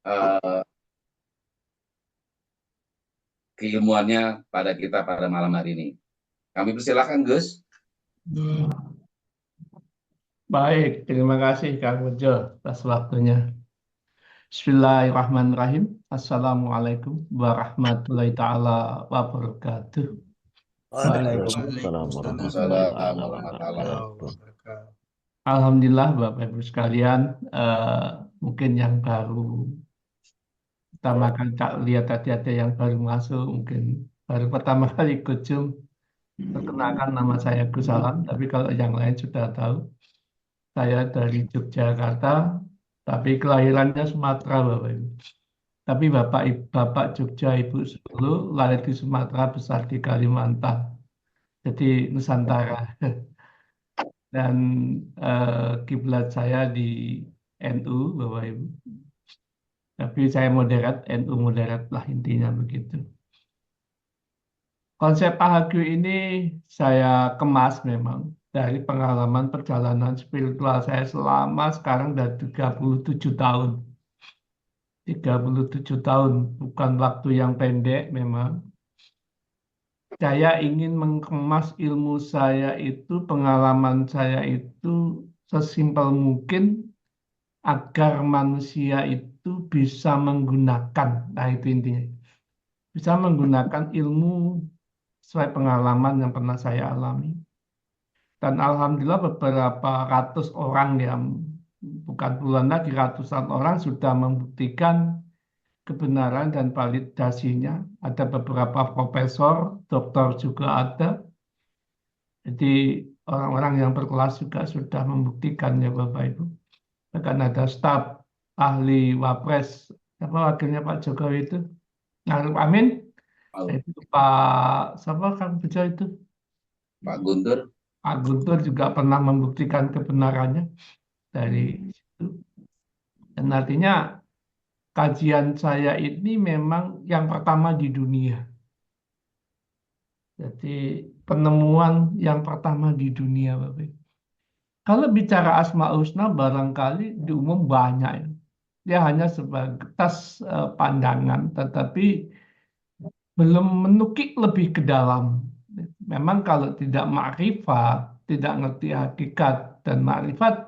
eh, keilmuannya pada kita pada malam hari ini. Kami persilahkan Gus. Baik, terima kasih Kang Ujo atas waktunya. Bismillahirrahmanirrahim. Assalamualaikum warahmatullahi taala wabarakatuh. Waalaikumsalam warahmatullahi Waalaikumsalam taala warahmatullahi wabarakatuh. Alhamdulillah Bapak Ibu sekalian, mungkin yang baru pertama kali tak lihat tadi ada yang baru masuk, mungkin baru pertama kali ikut Zoom. Perkenalkan nama saya Gus Salam, tapi kalau yang lain sudah tahu, saya dari Yogyakarta, tapi kelahirannya Sumatera Bapak Ibu. Tapi Bapak Jogja, Ibu Solo, lahir di Sumatera, besar di Kalimantan. Jadi Nusantara. Dan kiblat saya di NU, Bapak Ibu. Tapi saya moderat, NU moderat lah intinya begitu. Konsep Pahagu ini saya kemas memang dari pengalaman perjalanan spiritual saya selama sekarang sudah 37 tahun. 37 tahun, bukan waktu yang pendek memang. Saya ingin mengemas ilmu saya itu, pengalaman saya itu sesimpel mungkin agar manusia itu bisa menggunakan, nah itu intinya, bisa menggunakan ilmu sesuai pengalaman yang pernah saya alami. Dan alhamdulillah beberapa ratus orang yang bukan puluhan lagi ratusan orang sudah membuktikan kebenaran dan validasinya. Ada beberapa profesor, doktor juga ada. Jadi orang-orang yang berkelas juga sudah membuktikannya Bapak Ibu. Bahkan ada staf ahli Wapres, apa wakilnya Pak Jokowi itu, Maruf Amin, itu Pak siapa kan bejo itu, Pak Guntur. Pak Guntur juga pernah membuktikan kebenarannya dari situ. Dan artinya kajian saya ini memang yang pertama di dunia. Jadi penemuan yang pertama di dunia, Bapak Ibu. Kalau bicara Asmaul Husna barangkali di umum banyak ya. Dia hanya sebatas pandangan, tetapi belum menukik lebih ke dalam. Memang kalau tidak makrifat, tidak ngerti hakikat dan makrifat,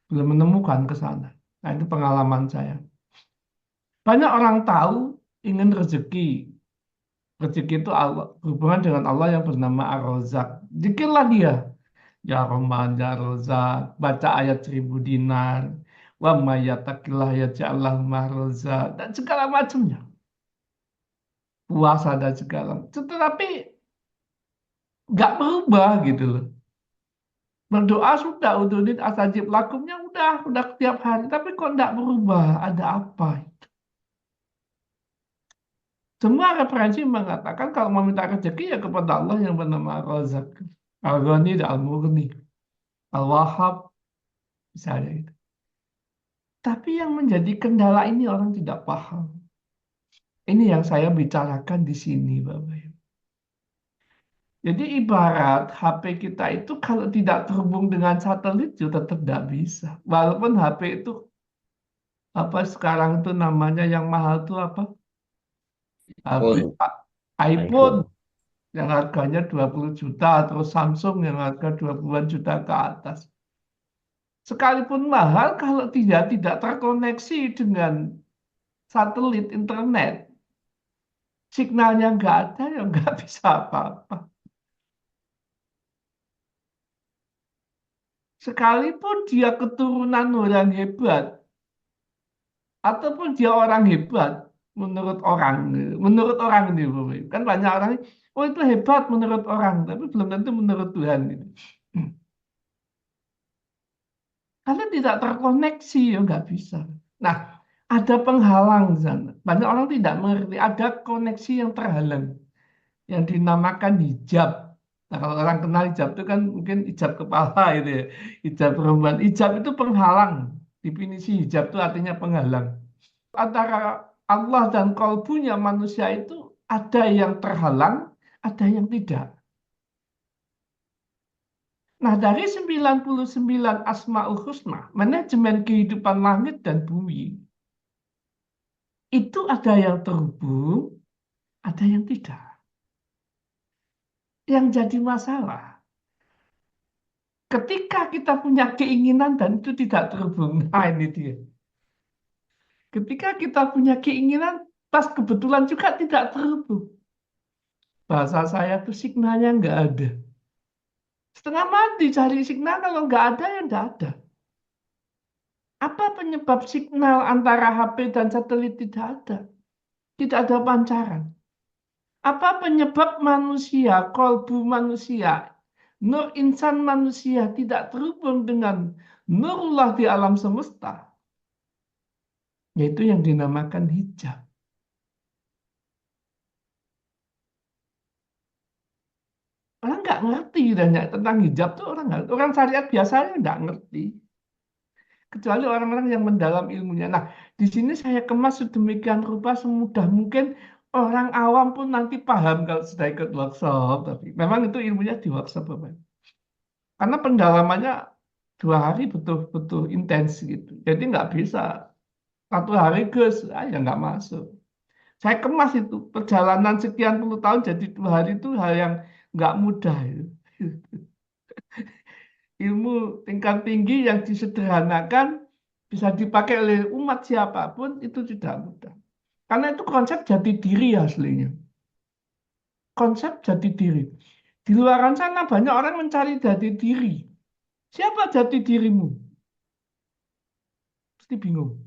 belum menemukan ke sana. Nah, itu pengalaman saya. Banyak orang tahu ingin rezeki. Rezeki itu Allah, hubungan dengan Allah yang bernama Ar-Razzaq. Zikirlah dia. Ya Rahman, Ya Razzaq. Baca ayat 1000 dinar. Wa may yattaqillah yaj'al lahu makhraja. Dan segala macamnya. Puasa dan segala. Tetapi nggak berubah gitu loh. Berdoa sudah, ududin astajib lakumnya udah tiap hari. Tapi kok nggak berubah? Ada apa? Semua referensi mengatakan kalau mau minta rezeki ya kepada Allah yang bernama Ar-Razzaq. Al-Ghani dan Al-Mughni. Al-Wahhab, misalnya itu. Tapi yang menjadi kendala ini orang tidak paham. Ini yang saya bicarakan di sini, Bapak Ibu. Jadi ibarat HP kita itu kalau tidak terhubung dengan satelit juga tetap tidak bisa. Walaupun HP itu apa sekarang itu namanya yang mahal itu apa? HP Pun. iPhone iPhone. yang harganya 20 juta, terus Samsung yang harga 20-an juta ke atas. Sekalipun mahal kalau tidak terkoneksi dengan satelit internet, signalnya nggak ada ya nggak bisa apa-apa. Sekalipun dia keturunan orang hebat, ataupun dia orang hebat, menurut orang ini, Bapak Ibu. Kan banyak orang, oh itu hebat menurut orang, tapi belum tentu menurut Tuhan. Gitu. Karena tidak terkoneksi, ya nggak bisa. Nah, ada penghalang di sana. Banyak orang tidak mengerti, ada koneksi yang terhalang, yang dinamakan hijab. Nah, kalau orang kenal hijab itu kan mungkin hijab kepala itu ya. Hijab perempuan. Hijab itu penghalang. Definisi hijab itu artinya penghalang. Antara Allah dan kalbunya manusia itu ada yang terhalang, ada yang tidak. Nah, dari 99 Asmaul Husna, manajemen kehidupan langit dan bumi, itu ada yang terhubung, ada yang tidak. Yang jadi masalah, ketika kita punya keinginan dan itu tidak terhubung. Nah, ini dia. Ketika kita punya keinginan, pas kebetulan juga tidak terhubung. Bahasa saya tuh signalnya nggak ada. Setengah mati cari signal, kalau nggak ada ya nggak ada. Apa penyebab signal antara HP dan satelit tidak ada? Tidak ada pancaran. Apa penyebab manusia, kolbu manusia, nur insan manusia tidak terhubung dengan nurullah di alam semesta? Yaitu yang dinamakan hijab. Orang nggak ngerti banyak tentang hijab tuh orang syariat biasanya nggak ngerti. Kecuali orang-orang yang mendalam ilmunya. Nah, di sini saya kemas sedemikian rupa semudah mungkin orang awam pun nanti paham kalau sudah ikut workshop. Tapi memang itu ilmunya di workshop, Bapak. Karena pendalamannya 2 hari betul-betul intens gitu. Jadi nggak bisa 1 hari ya nggak masuk. Saya kemas itu perjalanan sekian puluh tahun jadi 2 hari itu hal yang nggak mudah itu. Ilmu tingkat tinggi yang disederhanakan bisa dipakai oleh umat siapapun itu tidak mudah. Karena itu konsep jati diri aslinya. Konsep jati diri. Di luar sana banyak orang mencari jati diri. Siapa jati dirimu? Pasti bingung.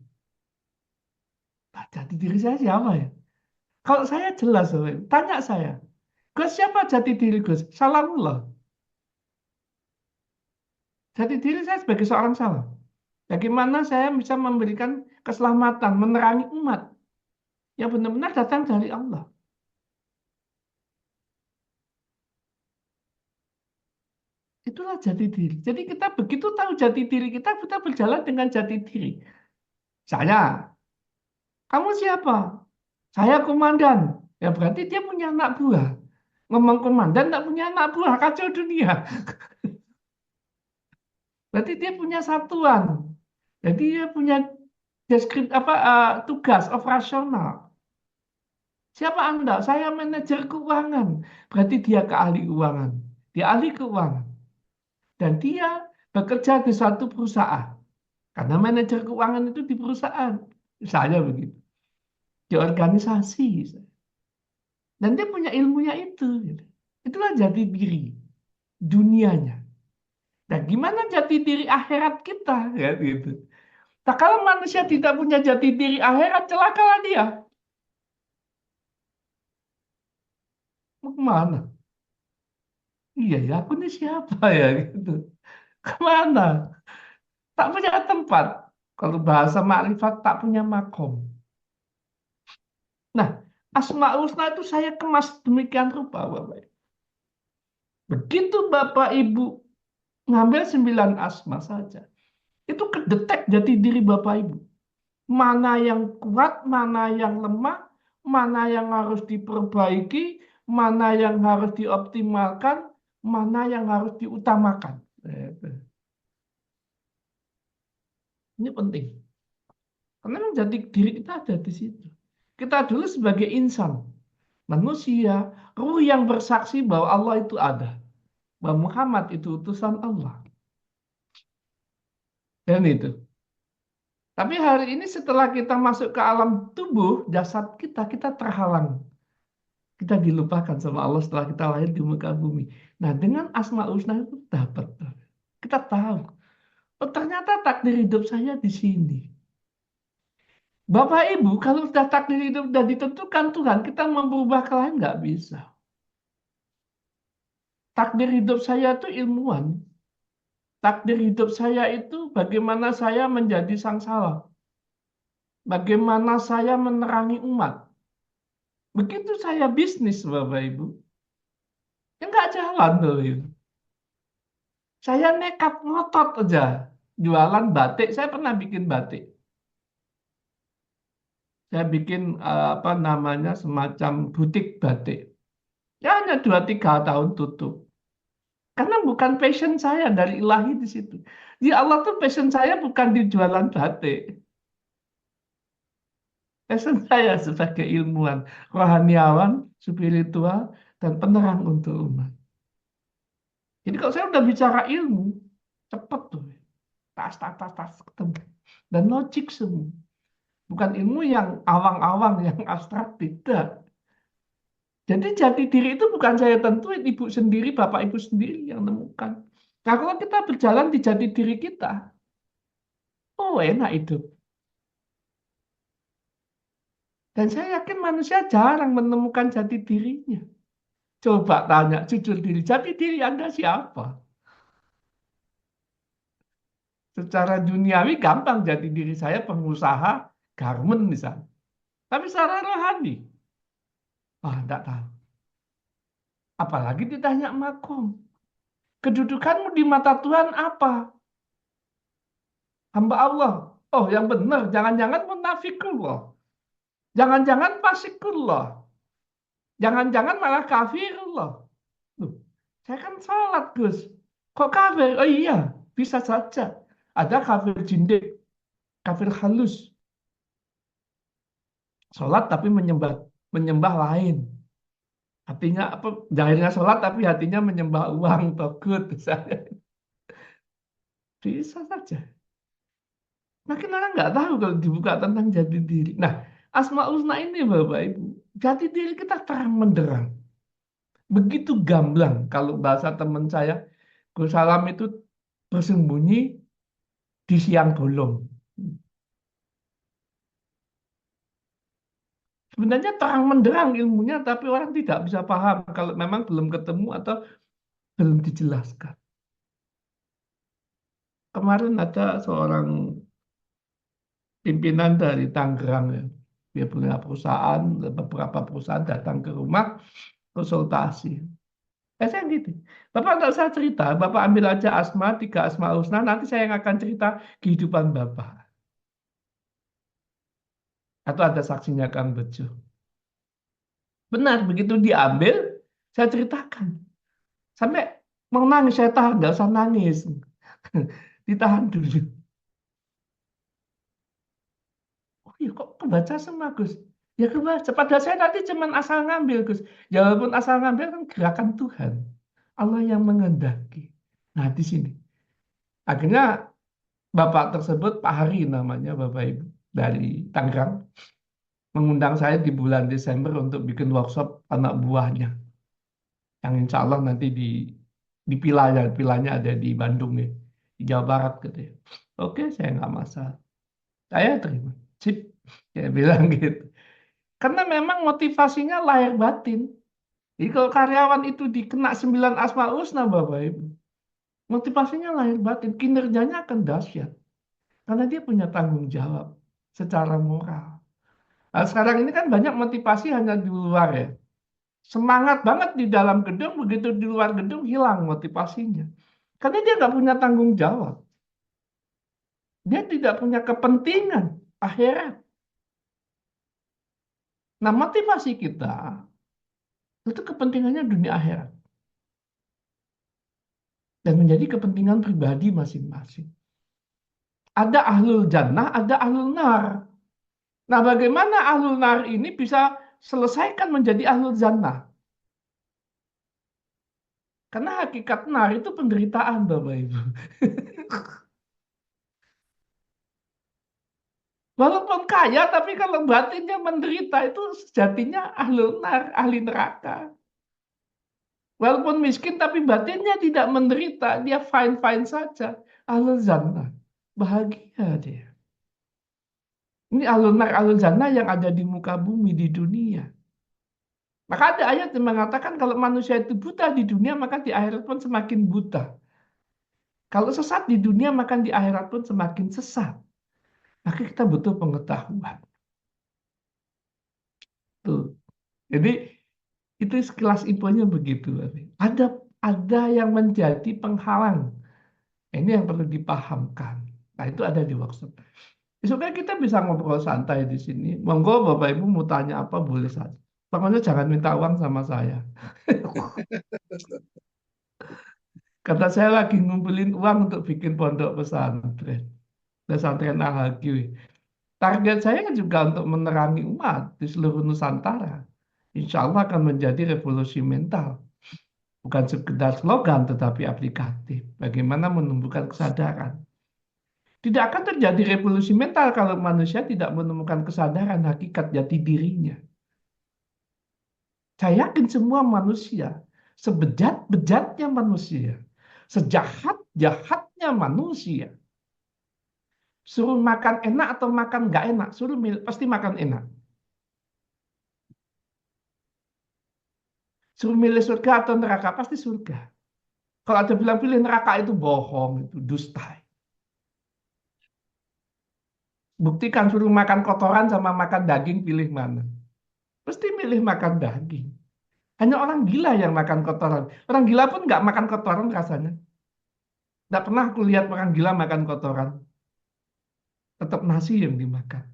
Nah, jati diri saya siapa ya? Kalau saya jelas, tanya saya. Gus, siapa jati diri Gus? Salamullah. Jati diri saya sebagai seorang salam. Bagaimana saya bisa memberikan keselamatan, menerangi umat yang benar-benar datang dari Allah. Itulah jati diri. Jadi kita begitu tahu jati diri kita berjalan dengan jati diri. Saya, kamu siapa? Saya komandan. Ya berarti dia punya anak buah. Ngomong komandan tak punya anak buah, kacau dunia. Berarti dia punya satuan. Jadi dia punya tugas operasional. Siapa Anda? Saya manajer keuangan. Berarti dia ke ahli keuangan. Dia ahli keuangan. Dan dia bekerja di suatu perusahaan. Karena manajer keuangan itu di perusahaan. Misalnya begitu. Di organisasi. Dan dia punya ilmunya itu. Itulah jati diri dunianya. Nah, gimana jati diri akhirat kita? Ya, gitu. Nah, kalau manusia tidak punya jati diri akhirat, celakalah dia. Mau kemana? Iya ya, aku ini siapa ya? Gitu. Kemana? Tak punya tempat. Kalau bahasa makrifat tak punya makom. Nah, Asmaul Husna itu saya kemas demikian rupa, Bapak. Begitu Bapak Ibu ngambil 9 asma saja, itu kedetek jati diri Bapak Ibu. Mana yang kuat, mana yang lemah, mana yang harus diperbaiki, mana yang harus dioptimalkan, mana yang harus diutamakan. Ini penting. Karena jati diri kita ada di situ. Kita dulu sebagai insan, manusia, ruh yang bersaksi bahwa Allah itu ada. Bahwa Muhammad itu utusan Allah. Dan itu. Tapi hari ini setelah kita masuk ke alam tubuh, jasad kita terhalang. Kita dilupakan sama Allah setelah kita lahir di muka bumi. Nah, dengan Asmaul Husna itu dapat. Kita tahu. Oh, ternyata takdir hidup saya di sini. Bapak Ibu, kalau sudah takdir hidup sudah ditentukan Tuhan, kita mau berubah ke lain nggak bisa. Takdir hidup saya itu ilmuwan. Takdir hidup saya itu bagaimana saya menjadi sang salam. Bagaimana saya menerangi umat. Begitu saya bisnis, Bapak Ibu, ya nggak jalan tuh. Saya nekat ngotot aja. Jualan batik, saya pernah bikin batik. Saya bikin semacam butik batik. Ya hanya 2-3 tahun tutup. Karena bukan passion saya dari ilahi di situ. Di Allah tuh passion saya bukan di jualan batik. Passion saya sebagai ilmuwan, rohaniawan, spiritual, dan penerang untuk umat. Jadi kalau saya udah bicara ilmu, cepet tuh. Tas, tas, tas, tas, ketemu. Dan logik semua. Bukan ilmu yang awang-awang, yang abstrak, tidak. Jadi jati diri itu bukan saya tentuin, ibu sendiri, bapak ibu sendiri yang temukan. Nah, kalau kita berjalan di jati diri kita, oh enak hidup. Dan saya yakin manusia jarang menemukan jati dirinya. Coba tanya jujur diri, jati diri Anda siapa? Secara duniawi gampang jati diri saya pengusaha garmen misalnya. Tapi secara rohani, enggak tahu. Apalagi ditanya makom. Kedudukanmu di mata Tuhan apa? Hamba Allah. Oh, yang benar. Jangan-jangan munafikullah. Jangan-jangan fasikullah. Jangan-jangan malah kafirullah. Loh, saya kan salat, Gus. Kok kafir? Oh iya, bisa saja. Ada kafir jindik, kafir halus. Salat tapi menyembah menyembah lain. Hatinya apa? Zahirnya salat tapi hatinya menyembah uang, togut misalnya. Bisa saja. Makin orang nggak tahu kalau dibuka tentang jati diri. Nah, Asmaul Husna ini Bapak Ibu, jati diri kita terang menderang. Begitu gamblang kalau bahasa teman saya, Gus Salam itu bersembunyi di siang bolong. Sebenarnya terang menderang ilmunya, tapi orang tidak bisa paham kalau memang belum ketemu atau belum dijelaskan. Kemarin ada seorang pimpinan dari Tangerang, ya. Dia punya perusahaan, beberapa perusahaan datang ke rumah konsultasi. Saya gitu. Bapak nggak usah cerita, Bapak ambil aja asma, 3 asma husna, nanti saya yang akan cerita kehidupan Bapak. Atau ada saksinya Kang Bejo. Benar, begitu diambil, saya ceritakan. Sampai mau nangis, saya tahan, nggak usah nangis. Ditahan dulu. Oh iya, kok kebaca semua, Gus? Ya kebaca. Padahal saya nanti cuma asal ngambil, Gus. Ya walaupun asal ngambil kan gerakan Tuhan. Allah yang mengendaki. Nah, di sini. Akhirnya Bapak tersebut, Pak Hari namanya, Bapak Ibu, dari Tangerang, mengundang saya di bulan Desember untuk bikin workshop anak buahnya. Yang insya Allah nanti di pilanya ada di Bandung nih, di Jawa Barat gitu ya. Oke, saya nggak masalah. Saya terima. Sip, saya bilang gitu. Karena memang motivasinya lahir batin. Jadi kalau karyawan itu dikena 9 asma husna, Bapak Ibu, motivasinya lahir batin, kinerjanya akan dahsyat. Karena dia punya tanggung jawab secara moral. Nah, sekarang ini kan banyak motivasi hanya di luar ya. Semangat banget di dalam gedung, begitu di luar gedung hilang motivasinya. Karena dia nggak punya tanggung jawab. Dia tidak punya kepentingan akhirat. Nah, motivasi kita itu kepentingannya dunia akhirat. Dan menjadi kepentingan pribadi masing-masing. Ada ahlul jannah, ada ahlul nar. Nah, bagaimana ahlul nar ini bisa selesaikan menjadi ahlul jannah? Karena hakikat nar itu penderitaan, Bapak Ibu. Walaupun kaya, tapi kalau batinnya menderita itu sejatinya ahlul nar, ahli neraka. Walaupun miskin, tapi batinnya tidak menderita, dia fine-fine saja. Ahlul jannah, bahagia dia. Ini ahlul nar, ahlul jannah yang ada di muka bumi, di dunia. Maka ada ayat yang mengatakan kalau manusia itu buta di dunia, maka di akhirat pun semakin buta. Kalau sesat di dunia, maka di akhirat pun semakin sesat. Maka kita butuh pengetahuan. Tuh. Jadi itu sekilas infonya begitu. Ada yang menjadi penghalang. Ini yang perlu dipahamkan. Nah, itu ada di workshop. Besoknya kita bisa ngobrol santai di sini. Monggo Bapak Ibu mau tanya apa boleh saja. Pokoknya jangan minta uang sama saya. Kata saya lagi ngumpulin uang untuk bikin pondok pesantren. Pesantren Al-Haqi. Target saya juga untuk menerangi umat di seluruh Nusantara. Insya Allah akan menjadi revolusi mental. Bukan sekedar slogan, tetapi aplikatif. Bagaimana menumbuhkan kesadaran. Tidak akan terjadi revolusi mental kalau manusia tidak menemukan kesadaran hakikat jati dirinya. Saya yakin semua manusia, sebejat-bejatnya manusia, sejahat-jahatnya manusia, suruh makan enak atau makan nggak enak, suruh pasti makan enak. Suruh milih surga atau neraka, pasti surga. Kalau ada bilang pilih neraka itu bohong, itu dusta. Buktikan suruh makan kotoran sama makan daging, pilih mana? Pasti milih makan daging. Hanya orang gila yang makan kotoran. Orang gila pun nggak makan kotoran rasanya. Nggak pernah aku lihat orang gila makan kotoran. Tetap nasi yang dimakan.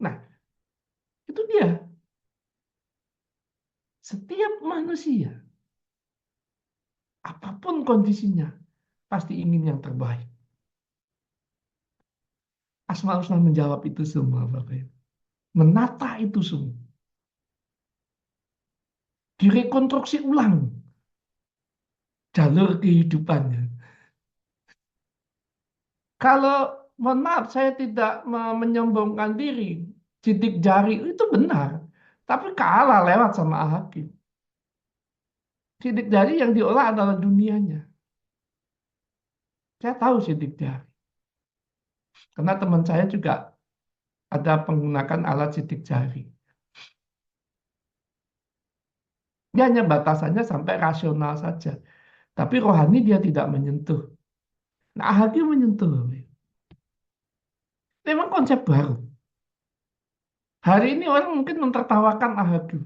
Nah, itu dia. Setiap manusia, apapun kondisinya, pasti ingin yang terbaik. Asmaul Husna menjawab itu semua, Bapak Ibu. Menata itu semua. Direkonstruksi ulang jalur kehidupannya. Kalau, mohon maaf, saya tidak menyombongkan diri, sidik jari itu benar, tapi kalah lewat sama Al-Hakim. Sidik jari yang diolah adalah dunianya. Saya tahu sidik jari. Karena teman saya juga ada menggunakan alat sidik jari. Dia hanya batasannya sampai rasional saja. Tapi rohani dia tidak menyentuh. Nah, Al-Hakim menyentuh. Memang konsep baru. Hari ini orang mungkin mentertawakan Al-Hakim.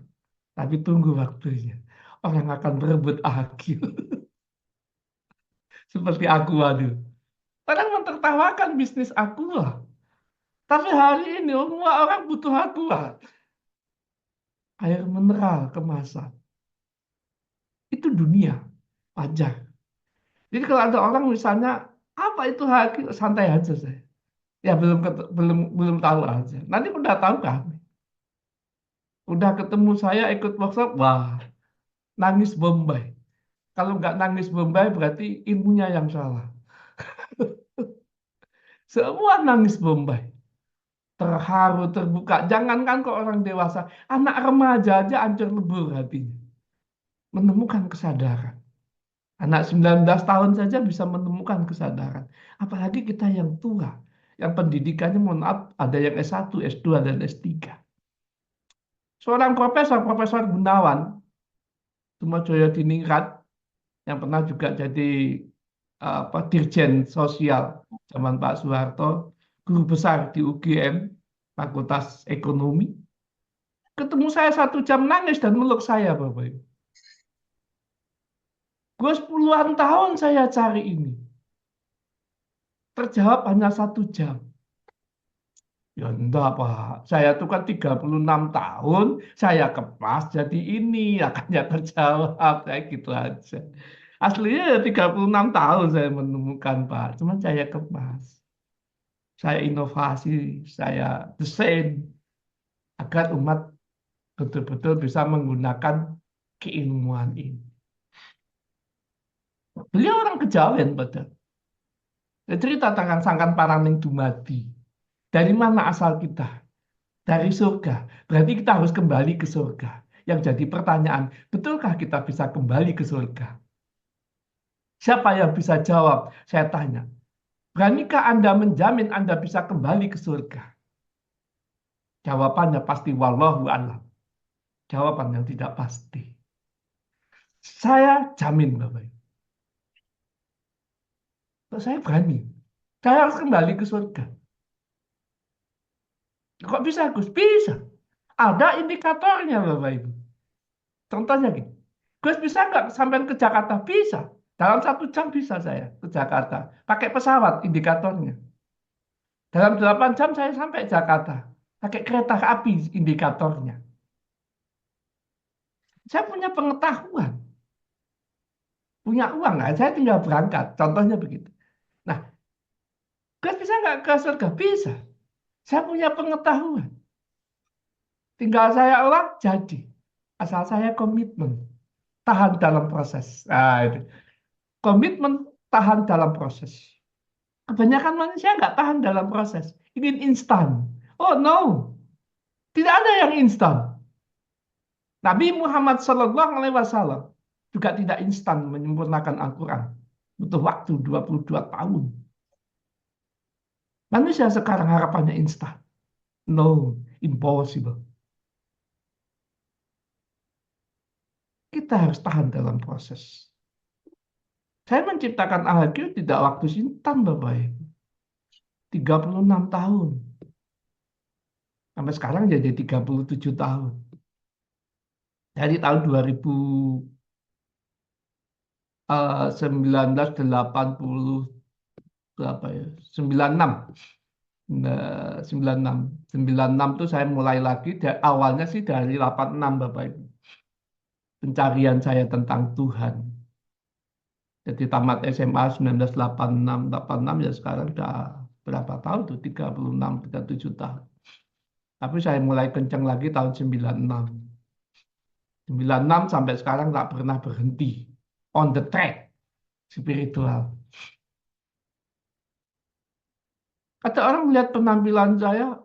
Tapi tunggu waktunya. Orang akan berebut Al-Hakim. Seperti Aqua dulu. Orang mentertawakan bisnis Aqua. Tapi hari ini semua orang butuh Aqua. Air mineral kemasan. Itu dunia. Wajar. Jadi kalau ada orang misalnya, apa itu Hakim? Santai aja saya. Ya belum tahu aja. Nanti udah tahu kan. Udah ketemu saya ikut workshop, wah, nangis Bombay. Kalau nggak nangis Bombay berarti ilmunya yang salah. Semua nangis Bombay. Terharu, terbuka. Jangankan ke orang dewasa, anak remaja aja hancur lebur hatinya. Menemukan kesadaran. Anak 19 tahun saja bisa menemukan kesadaran. Apalagi kita yang tua. Yang pendidikannya, mohon maaf, ada yang S1, S2, dan S3. Seorang Profesor Gunawan, Sumojoyo Diningrat, yang pernah juga jadi Dirjen Sosial zaman Pak Soeharto, guru besar di UGM, Fakultas Ekonomi. Ketemu saya 1 jam nangis dan meluk saya, Bapak Ibu. Gue puluhan tahun saya cari ini. Terjawab hanya 1 jam. Ya enggak, Pak. Saya tuh kan 36 tahun, saya kemas jadi ini, akannya terjawab. Kayak gitu aja. Aslinya ya 36 tahun saya menemukan, Pak. Cuma saya kemas. Saya inovasi, saya desain agar umat betul-betul bisa menggunakan keilmuan ini. Beliau orang Kejawen, Pak. Dia cerita tentang Sangkan Paraning Dumadi. Dari mana asal kita? Dari surga. Berarti kita harus kembali ke surga. Yang jadi pertanyaan, betulkah kita bisa kembali ke surga? Siapa yang bisa jawab? Saya tanya. Beranikah Anda menjamin Anda bisa kembali ke surga? Jawabannya pasti wallahu a'lam. Jawaban yang tidak pasti. Saya jamin, Bapak. Saya berani. Saya harus kembali ke surga. Kok bisa, Gus? Bisa. Ada indikatornya, Bapak Ibu. Contohnya gini. Gus, bisa nggak sampai ke Jakarta? Bisa. Dalam 1 jam bisa saya ke Jakarta. Pakai pesawat indikatornya. Dalam 8 jam saya sampai Jakarta. Pakai kereta api indikatornya. Saya punya pengetahuan. Punya uang, nggak? Saya tinggal berangkat. Contohnya begitu. Nah, Gus bisa nggak ke surga? Bisa. Saya punya pengetahuan. Tinggal saya olah jadi. Asal saya komitmen. Tahan dalam proses. Nah, itu. Komitmen tahan dalam proses. Kebanyakan manusia nggak tahan dalam proses. Ingin instan. Oh no. Tidak ada yang instan. Nabi Muhammad SAW juga tidak instan menyempurnakan Al-Quran. Butuh waktu 22 tahun. Manusia sekarang harapannya instan. No, impossible. Kita harus tahan dalam proses. Saya menciptakan AHQ tidak waktu instan, Bapak Ibu. 36 tahun. Sampai sekarang jadi 37 tahun. Dari tahun 1980 berapa ya? 96. Nah, 96. 96 itu saya mulai lagi. Awalnya sih dari 86, Bapak Ibu. Pencarian saya tentang Tuhan. Jadi tamat SMA 1986, 86 ya sekarang udah berapa tahun tuh? 36, 37 tahun. Tapi saya mulai kencang lagi tahun 96. 96 sampai sekarang nggak pernah berhenti. On the track spiritual. Ada orang melihat penampilan saya,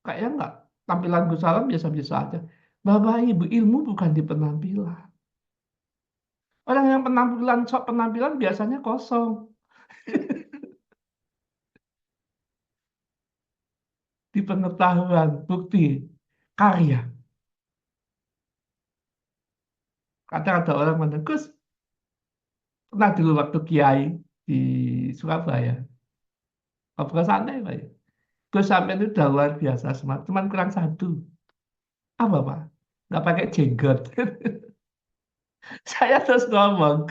kayaknya nggak. Tampilan Gus Salam biasa-biasa aja. Bapak Ibu, ilmu bukan di penampilan. Orang yang penampilan biasanya kosong. Di pengetahuan, bukti, karya. Kadang ada orang bilang, Gus, pernah dulu waktu Kiai di Surabaya. Ngobrol santai, Pak. Gus sampai itu udah luar biasa, cuman kurang satu. Apa, Pak? Nggak pakai jenggot. Saya terus ngomong,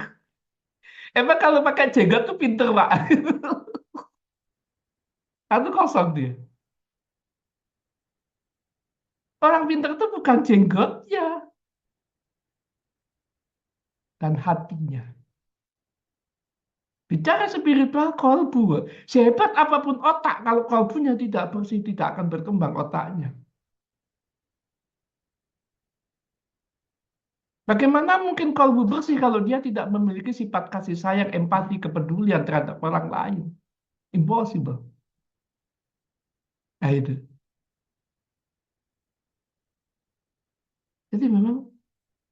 emang kalau pakai jenggot tuh pinter, Pak. Satu kosong dia. Orang pinter itu bukan jenggotnya, dan hatinya. Bicara spiritual, kolbu. Sehebat apapun otak, kalau kolbunya tidak bersih, tidak akan berkembang otaknya. Bagaimana mungkin kolbu bersih kalau dia tidak memiliki sifat kasih sayang, empati, kepedulian terhadap orang lain? Impossible. Nah itu. Jadi memang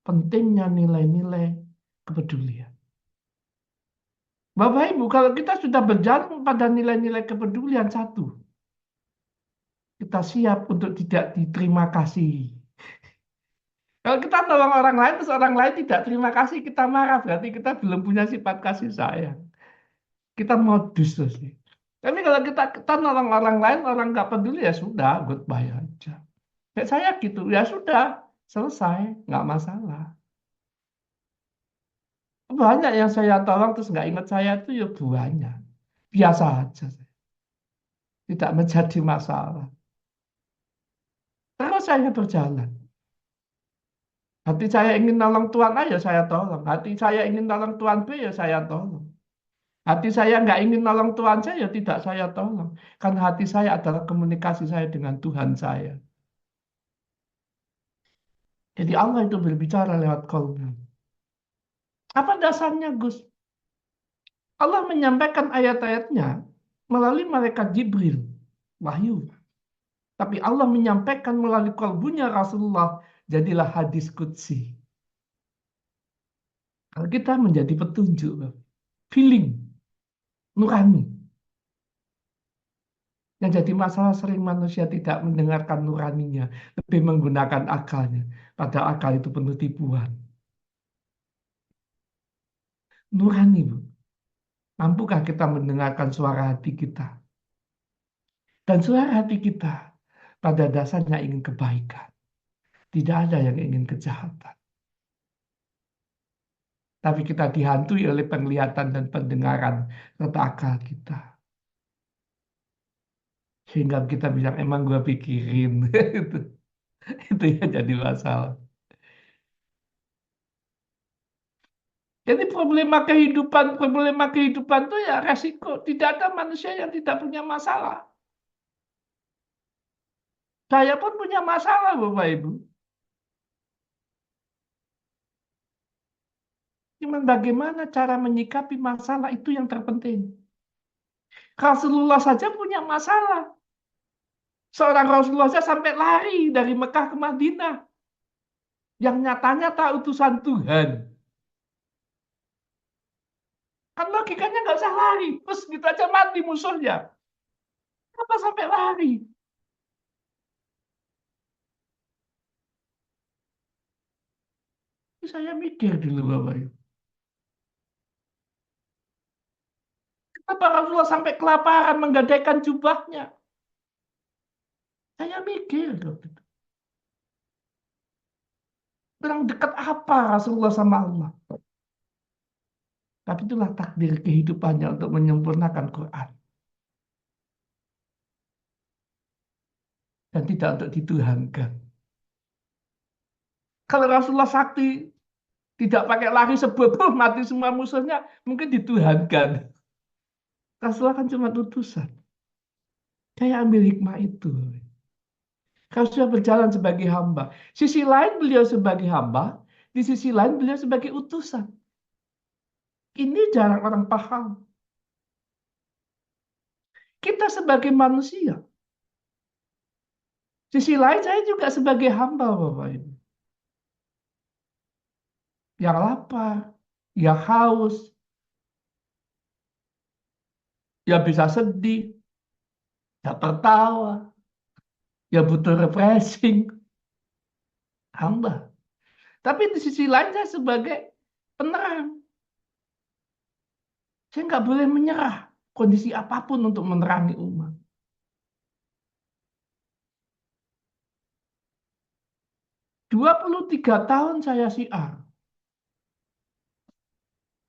pentingnya nilai-nilai kepedulian. Bapak Ibu, kalau kita sudah berjalan pada nilai-nilai kepedulian satu, kita siap untuk tidak diterima kasih. Kalau kita tolong orang lain, terus orang lain tidak terima kasih, kita marah, berarti kita belum punya sifat kasih sayang. Kita modus terus. Tapi kalau kita nolong orang lain, orang nggak peduli, ya sudah, goodbye aja. Kayak saya gitu, ya sudah, selesai, nggak masalah. Banyak yang saya tolong terus nggak ingat saya itu ya banyak. Biasa aja. Tidak menjadi masalah. Terus saya berjalan. Hati saya ingin nolong Tuan A, ya saya tolong. Hati saya ingin nolong Tuan B, ya saya tolong. Hati saya nggak ingin nolong Tuhan saya, ya tidak saya tolong. Karena hati saya adalah komunikasi saya dengan Tuhan saya. Jadi Allah itu berbicara lewat kalbu. Apa dasarnya, Gus? Allah menyampaikan ayat-ayatnya melalui malaikat Jibril, wahyu. Tapi Allah menyampaikan melalui kalbunya Rasulullah, jadilah hadis qudsi. Kalau kita menjadi petunjuk, feeling, nurani. Yang jadi masalah sering manusia tidak mendengarkan nuraninya, lebih menggunakan akalnya. Padahal akal itu penuh tipuan. Nurani, Bu. Mampukah kita mendengarkan suara hati kita? Dan suara hati kita pada dasarnya ingin kebaikan. Tidak ada yang ingin kejahatan. Tapi kita dihantui oleh penglihatan dan pendengaran serta akal kita. Sehingga kita bilang, emang gue pikirin. Itu yang jadi masalah. Jadi problema kehidupan itu ya resiko. Tidak ada manusia yang tidak punya masalah. Saya pun punya masalah, Bapak Ibu. Cuman bagaimana cara menyikapi masalah itu yang terpenting. Rasulullah saja punya masalah. Seorang Rasulullah saja sampai lari dari Mekah ke Madinah. Yang nyatanya tak utusan Tuhan. Kan logikanya nggak usah lari. Terus gitu aja mati musuhnya. Kenapa sampai lari? Saya mikir dulu, Bapak Ibu. Kenapa Rasulullah sampai kelaparan menggadaikan jubahnya? Saya mikir. Kurang dekat apa Rasulullah sama Allah? Tapi itulah takdir kehidupannya untuk menyempurnakan Quran. Dan tidak untuk dituhankan. Kalau Rasulullah sakti tidak pakai lari sebelum mati semua musuhnya, mungkin dituhankan. Rasulullah kan cuma utusan. Saya ambil hikmah itu. Kalau sudah berjalan sebagai hamba. Sisi lain beliau sebagai hamba, di sisi lain beliau sebagai utusan. Ini jarang orang paham. Kita sebagai manusia. Sisi lain saya juga sebagai hamba, Bapak Ibu. Yang lapar, yang haus, yang bisa sedih, yang tertawa, yang butuh refreshing. Hamba. Tapi di sisi lain saya sebagai penerang. Saya nggak boleh menyerah kondisi apapun untuk menerangi umat. 23 tahun saya syiar.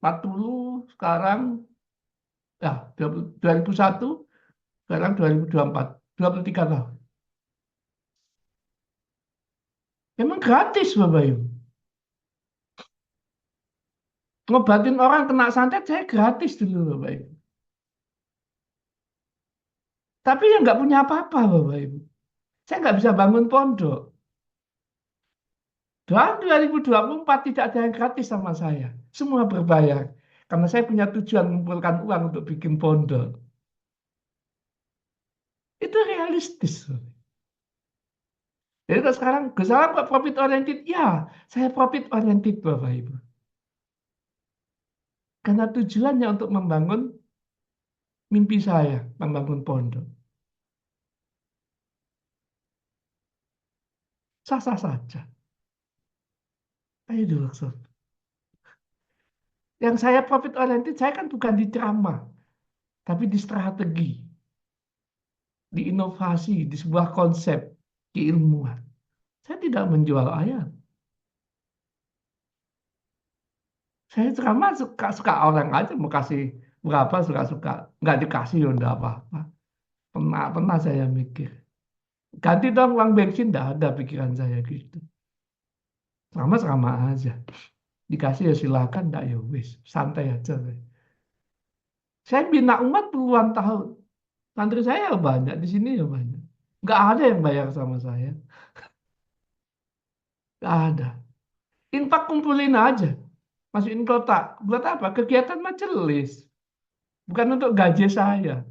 40 sekarang, ya 2001, sekarang 2024. 23 tahun. Memang gratis, Bapak Ibu. Ngobatin orang kena santet saya gratis dulu, Bapak Ibu. Tapi yang nggak punya apa-apa, Bapak Ibu. Saya nggak bisa bangun pondok. Dan 2024 tidak ada yang gratis sama saya. Semua berbayar. Karena saya punya tujuan mengumpulkan uang untuk bikin pondok. Itu realistis. Jadi kalau sekarang, Gus Salam kok profit oriented? Ya, saya profit oriented, Bapak Ibu. Karena tujuannya untuk membangun mimpi saya, membangun pondok. Sah-sah saja. Ayo dulu, Sob. Yang saya profit oriented, saya kan bukan di ceramah, tapi di strategi, di inovasi, di sebuah konsep keilmuan. Saya tidak menjual ayat. Saya ceramah suka-suka orang aja, mau kasih berapa suka-suka. Nggak dikasih ya enggak apa-apa. Pernah saya mikir. Ganti dong uang bensin, enggak ada pikiran saya gitu. Sama-sama aja. Dikasih ya silakan, enggak ya wis. Santai aja. Saya bina umat puluhan tahun. Santri saya banyak, di sini ya banyak. Nggak ada yang bayar sama saya. Nggak ada. Infak kumpulin aja. Masukin kotak. Buat apa? Kegiatan majelis. Bukan untuk gaji saya.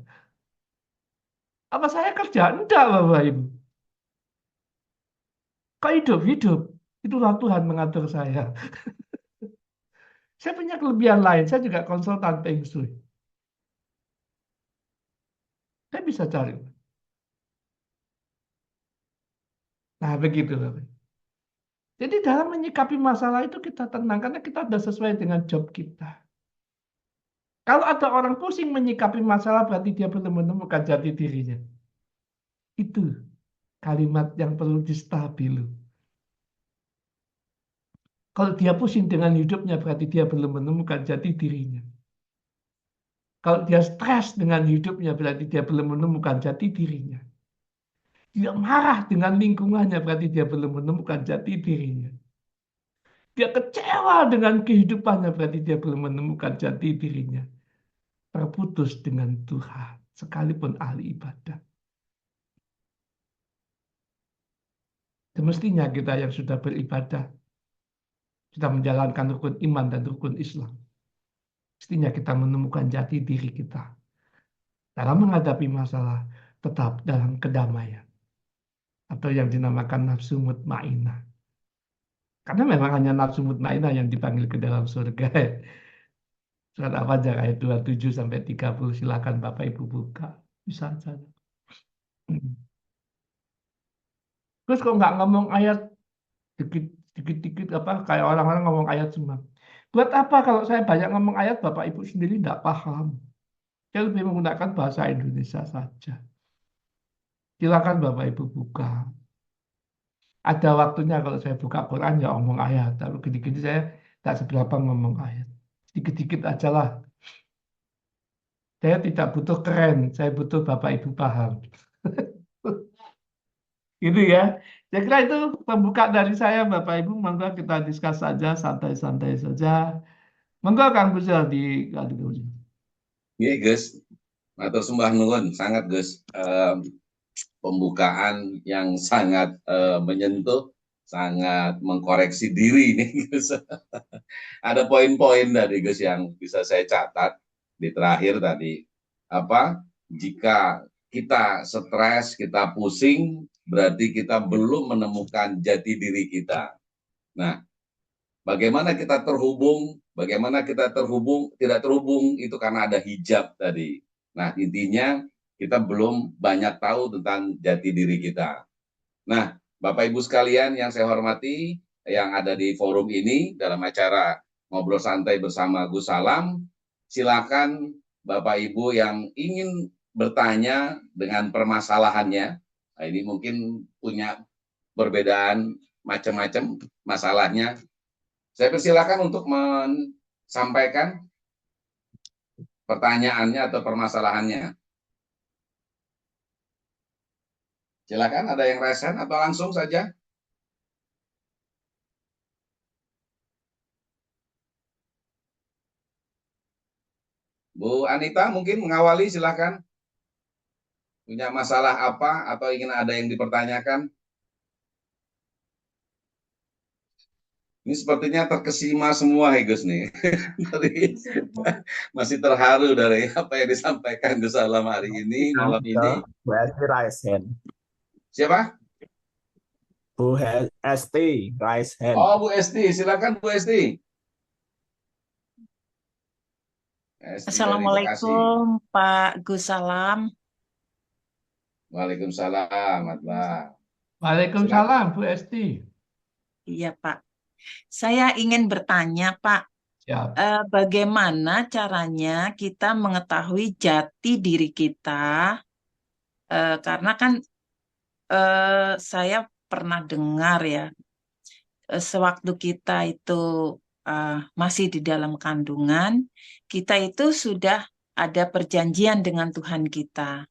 Apa saya kerja? Enggak, Bapak Ibu. Kok hidup-hidup? Itulah Tuhan mengatur saya. Saya punya kelebihan lain. Saya juga konsultan Feng Shui. Saya bisa cari. Nah, begitu, Bapak. Jadi dalam menyikapi masalah itu kita tenang. Karena kita sudah sesuai dengan job kita. Kalau ada orang pusing menyikapi masalah, berarti dia belum menemukan jati dirinya. Itu kalimat yang perlu distabilu. Kalau dia pusing dengan hidupnya, berarti dia belum menemukan jati dirinya. Kalau dia stres dengan hidupnya, berarti dia belum menemukan jati dirinya. Dia marah dengan lingkungannya, berarti dia belum menemukan jati dirinya. Dia kecewa dengan kehidupannya, berarti dia belum menemukan jati dirinya. Terputus dengan Tuhan, sekalipun ahli ibadah. Semestinya kita yang sudah beribadah, sudah menjalankan rukun iman dan rukun Islam, mestinya kita menemukan jati diri kita dalam menghadapi masalah, tetap dalam kedamaian atau yang dinamakan nafsu mutmainah. Karena memang hanya nafsu mutmainah yang dipanggil ke dalam surga. Surat Al-Fajr ayat 27 sampai 30, silakan Bapak Ibu buka. Bisa saja. Terus kok nggak ngomong ayat dikit-dikit apa kayak orang-orang ngomong ayat semua. Buat apa kalau saya banyak ngomong ayat Bapak Ibu sendiri nggak paham? Saya lebih menggunakan bahasa Indonesia saja. Silakan Bapak Ibu buka. Ada waktunya kalau saya buka Quran ya ngomong ayat. Tapi gini-gini saya tak seberapa ngomong ayat. Sedikit-sedikit aja lah. Saya tidak butuh keren, saya butuh Bapak Ibu paham. Gitu ya. Saya kira itu pembuka dari saya, Bapak Ibu. Monggo kita diskus saja, santai-santai saja. Monggo Kang Bujal di Iya, Gus. Matur sembah nuwun, sangat Gus. Pembukaan yang sangat menyentuh, sangat mengkoreksi diri nih Gus. Ada poin-poin dari Gus yang bisa saya catat di terakhir tadi. Apa? Jika kita stres, kita pusing, berarti kita belum menemukan jati diri kita. Nah, bagaimana kita terhubung? Bagaimana kita terhubung? Tidak terhubung itu karena ada hijab tadi. Nah, intinya kita belum banyak tahu tentang jati diri kita. Nah, Bapak Ibu sekalian yang saya hormati, yang ada di forum ini dalam acara Ngobrol Santai bersama Gus Salam, silakan Bapak Ibu yang ingin bertanya dengan permasalahannya. Nah, ini mungkin punya perbedaan macam-macam masalahnya. Saya persilakan untuk menyampaikan pertanyaannya atau permasalahannya. Silakan, ada yang resen atau langsung saja? Bu Anita mungkin mengawali, silakan. Punya masalah apa atau ingin ada yang dipertanyakan? Ini sepertinya terkesima semua, Gus nih. Masih terharu dari apa yang disampaikan Gus Salam hari ini, malam ini. Bu Esti raise hand. Siapa? Bu Esti raise hand. Oh, Bu Esti, silakan Bu Esti. Assalamualaikum Pak Gus Salam. Waalaikumsalam, Waalaikumsalam Bu Esti. Iya Pak. Saya ingin bertanya Pak, Siap. bagaimana caranya kita mengetahui jati diri kita? Karena kan saya pernah dengar ya, sewaktu kita itu masih di dalam kandungan, kita itu sudah ada perjanjian dengan Tuhan kita.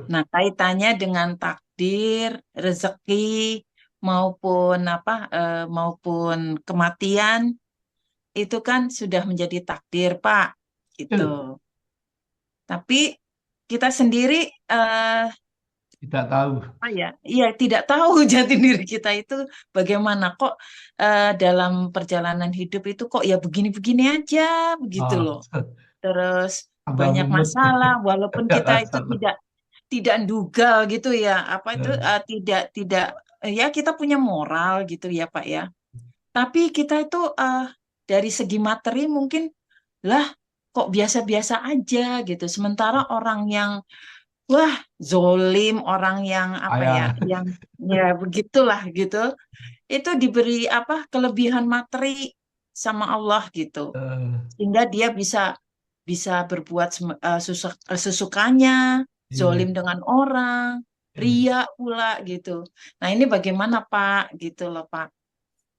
Nah, kaitannya dengan takdir, rezeki maupun maupun kematian itu kan sudah menjadi takdir, Pak. Gitu. Tapi kita sendiri tidak tahu. Iya, tidak tahu jati diri kita itu bagaimana kok dalam perjalanan hidup itu kok ya begini-begini aja begitu loh. Terus banyak masalah walaupun kita itu tidak duga gitu ya, tidak ya kita punya moral gitu ya Pak ya. Tapi kita itu dari segi materi mungkin lah kok biasa-biasa aja gitu. Sementara orang yang wah zolim, orang yang yang ya begitulah gitu, itu diberi kelebihan materi sama Allah gitu, sehingga dia bisa berbuat sesukanya, zolim dengan orang, ria pula gitu. Nah ini bagaimana Pak gitu loh Pak.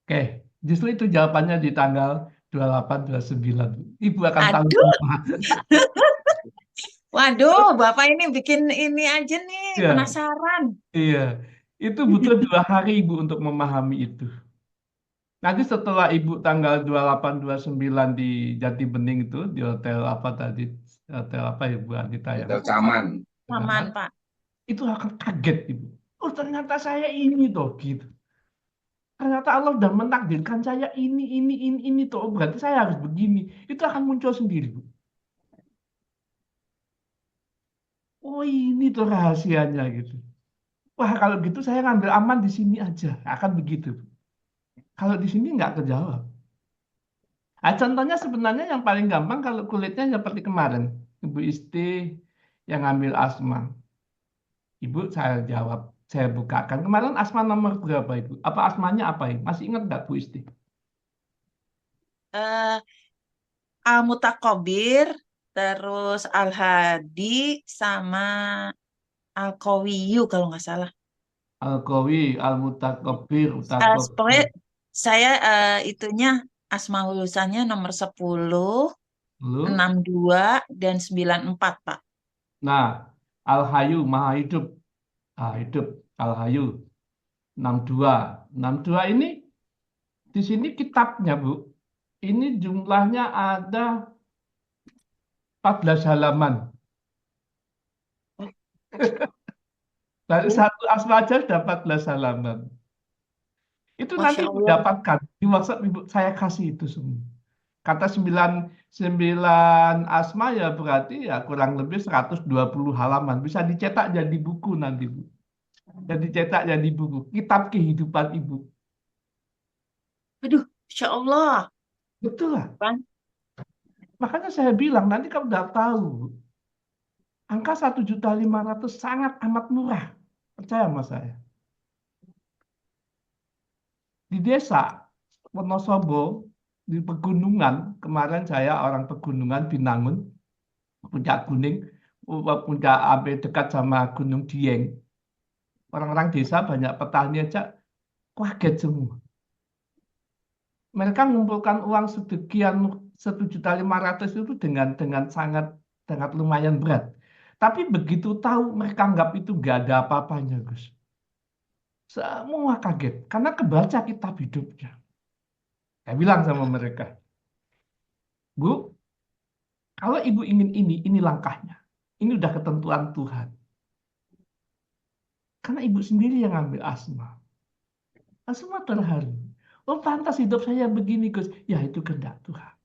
Oke, justru itu jawabannya di tanggal 28-29. Ibu akan tahu. Waduh, Bapak ini bikin ini aja nih, penasaran. Iya, itu butuh 2 hari Ibu untuk memahami itu. Nanti setelah Ibu tanggal 28-29 di Jati Bening itu, di hotel apa tadi? Hotel apa ya Bu Anita ya? Hotel Caman. Caman, Pak. Itu akan kaget Ibu. Oh ternyata saya ini toh gitu. Ternyata Allah sudah menakdirkan saya ini, tuh. Oh, berarti saya harus begini. Itu akan muncul sendiri, Bu. Oh, ini tuh rahasianya gitu. Wah, kalau gitu saya ngambil aman di sini aja. Akan begitu. Kalau di sini nggak kejawab. Nah, contohnya sebenarnya yang paling gampang kalau kulitnya seperti kemarin. Ibu Isti yang ngambil asma. Ibu saya jawab, saya bukakan. Kemarin asma nomor berapa Ibu? Apa asmanya apa Ibu? Masih ingat nggak Bu Isti? Eh, Al-Mutakobir, terus Al-Hadi, sama Al-Qawiyu kalau nggak salah. Al-Qawi, Al-Mutakabir, Pokoknya Mutakabir. saya itunya Asmaul Husnanya nomor 10, Lalu, 62, dan 94, Pak. nah, Al-Hayu, Maha Hidup. Ah, hidup, Al-Hayu, 62. 62 ini, di sini kitabnya, Bu. Ini jumlahnya ada 14 halaman. Dari satu asma aja sudah 14 halaman. Itu nanti Masya Ibu Allah. dapatkan. Di WhatsApp Ibu saya kasih itu semua. Kata 9 asma ya berarti ya kurang lebih 120 halaman. Bisa dicetak jadi buku nanti, Bu. Dan dicetak jadi buku. Kitab kehidupan Ibu. Aduh, Masya Allah. Betul lah. Kan? Makanya saya bilang nanti kamu udah tahu. Angka 1.500.000 sangat amat murah. Percaya sama saya. Di desa Wonosobo, di pegunungan, kemarin saya orang pegunungan Binangun, Puncak Kuning, puncak sampai dekat sama Gunung Dieng. Orang-orang desa banyak petani aja kaget semua. Mereka mengumpulkan uang sekian 1.500.000 itu dengan sangat lumayan berat. Tapi begitu tahu mereka anggap itu nggak ada apa-apanya, Gus. Semua kaget karena kebaca kitab hidupnya. Saya bilang sama mereka, Bu, kalau ibu ingin ini langkahnya. Ini udah ketentuan Tuhan. Karena ibu sendiri yang ambil asma. Asma terharu. Oh, pantas hidup saya begini, Gus. Ya, itu kehendak Tuhan.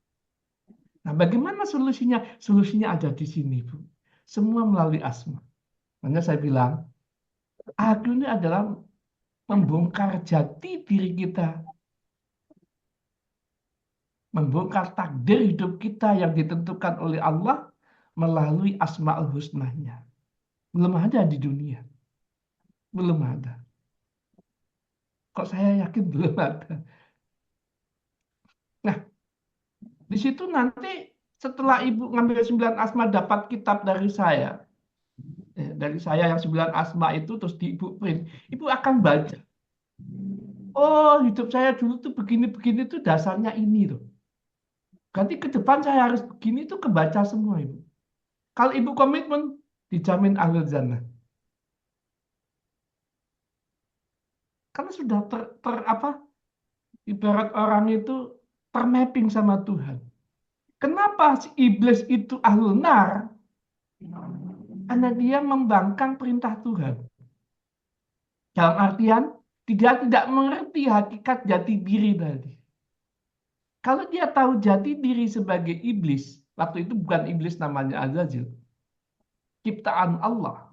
Nah, bagaimana solusinya? Solusinya ada di sini, Bu. Semua melalui asma. Makanya saya bilang, aku ini adalah membongkar jati diri kita. Membongkar takdir hidup kita yang ditentukan oleh Allah melalui Asma'ul Husnanya. Belum ada di dunia. Belum ada. Kok saya yakin belum ada. Nah, di situ nanti setelah Ibu ngambil 9 asma dapat kitab dari saya. Dari saya yang 9 asma itu terus di Ibu print. Ibu akan baca. Oh, hidup saya dulu tuh begini-begini tuh dasarnya ini loh. Berarti ke depan saya harus begini tuh kebaca semua Ibu. Kalau Ibu komitmen, dijamin ahlul jannah. Karena sudah apa? Ibarat orang itu termapping sama Tuhan. Kenapa si iblis itu ahlul nar? Karena dia membangkang perintah Tuhan. Dalam artian, dia tidak mengerti hakikat jati diri tadi. Kalau dia tahu jati diri sebagai iblis, waktu itu bukan iblis namanya Azazil, ciptaan Allah,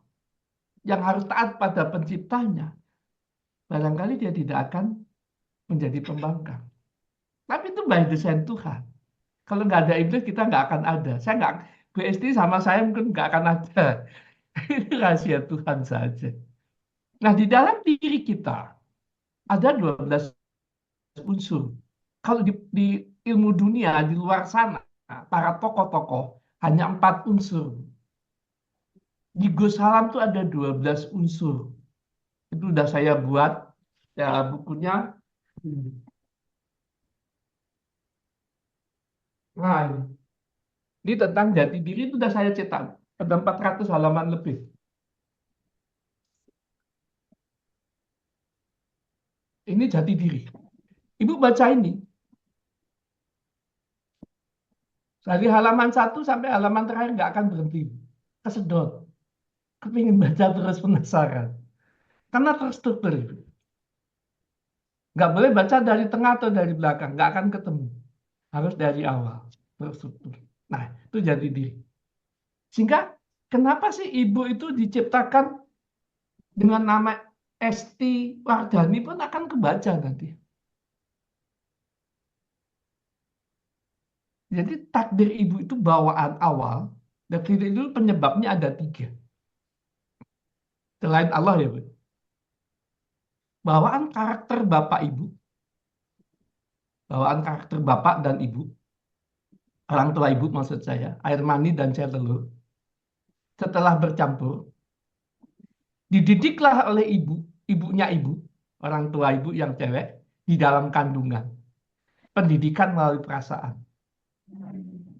yang harus taat pada penciptanya, barangkali dia tidak akan menjadi pembangkang. Tapi itu by design Tuhan. Kalau nggak ada iblis, kita nggak akan ada. Saya nggak, BSD sama saya mungkin nggak akan ada. Ini rahasia Tuhan saja. Nah, di dalam diri kita ada 12 unsur. Kalau di ilmu dunia, di luar sana, para tokoh-tokoh hanya 4 unsur. Di Gus Salam itu ada 12 unsur. Itu udah saya buat ya, bukunya. Nah, ini tentang jati diri itu udah saya cetak. Ada 400 halaman lebih. Ini jati diri. Ibu baca ini. Dari halaman 1 sampai halaman terakhir nggak akan berhenti. Kesedot. Kepingin baca terus penasaran. Karena terstruktur. Nggak boleh baca dari tengah atau dari belakang, nggak akan ketemu. Harus dari awal, terstruktur. Nah, itu jadi diri. Sehingga kenapa sih ibu itu diciptakan dengan nama Esti Wardani pun akan kebaca nanti. Jadi takdir ibu itu bawaan awal, dan takdir itu penyebabnya ada 3. Selain Allah ya, Bu. Bawaan karakter bapak ibu, bawaan karakter bapak dan ibu, orang tua ibu maksud saya, air mani dan cairan telur, setelah bercampur, dididiklah oleh ibu, ibunya ibu, orang tua ibu yang cewek, di dalam kandungan. Pendidikan melalui perasaan.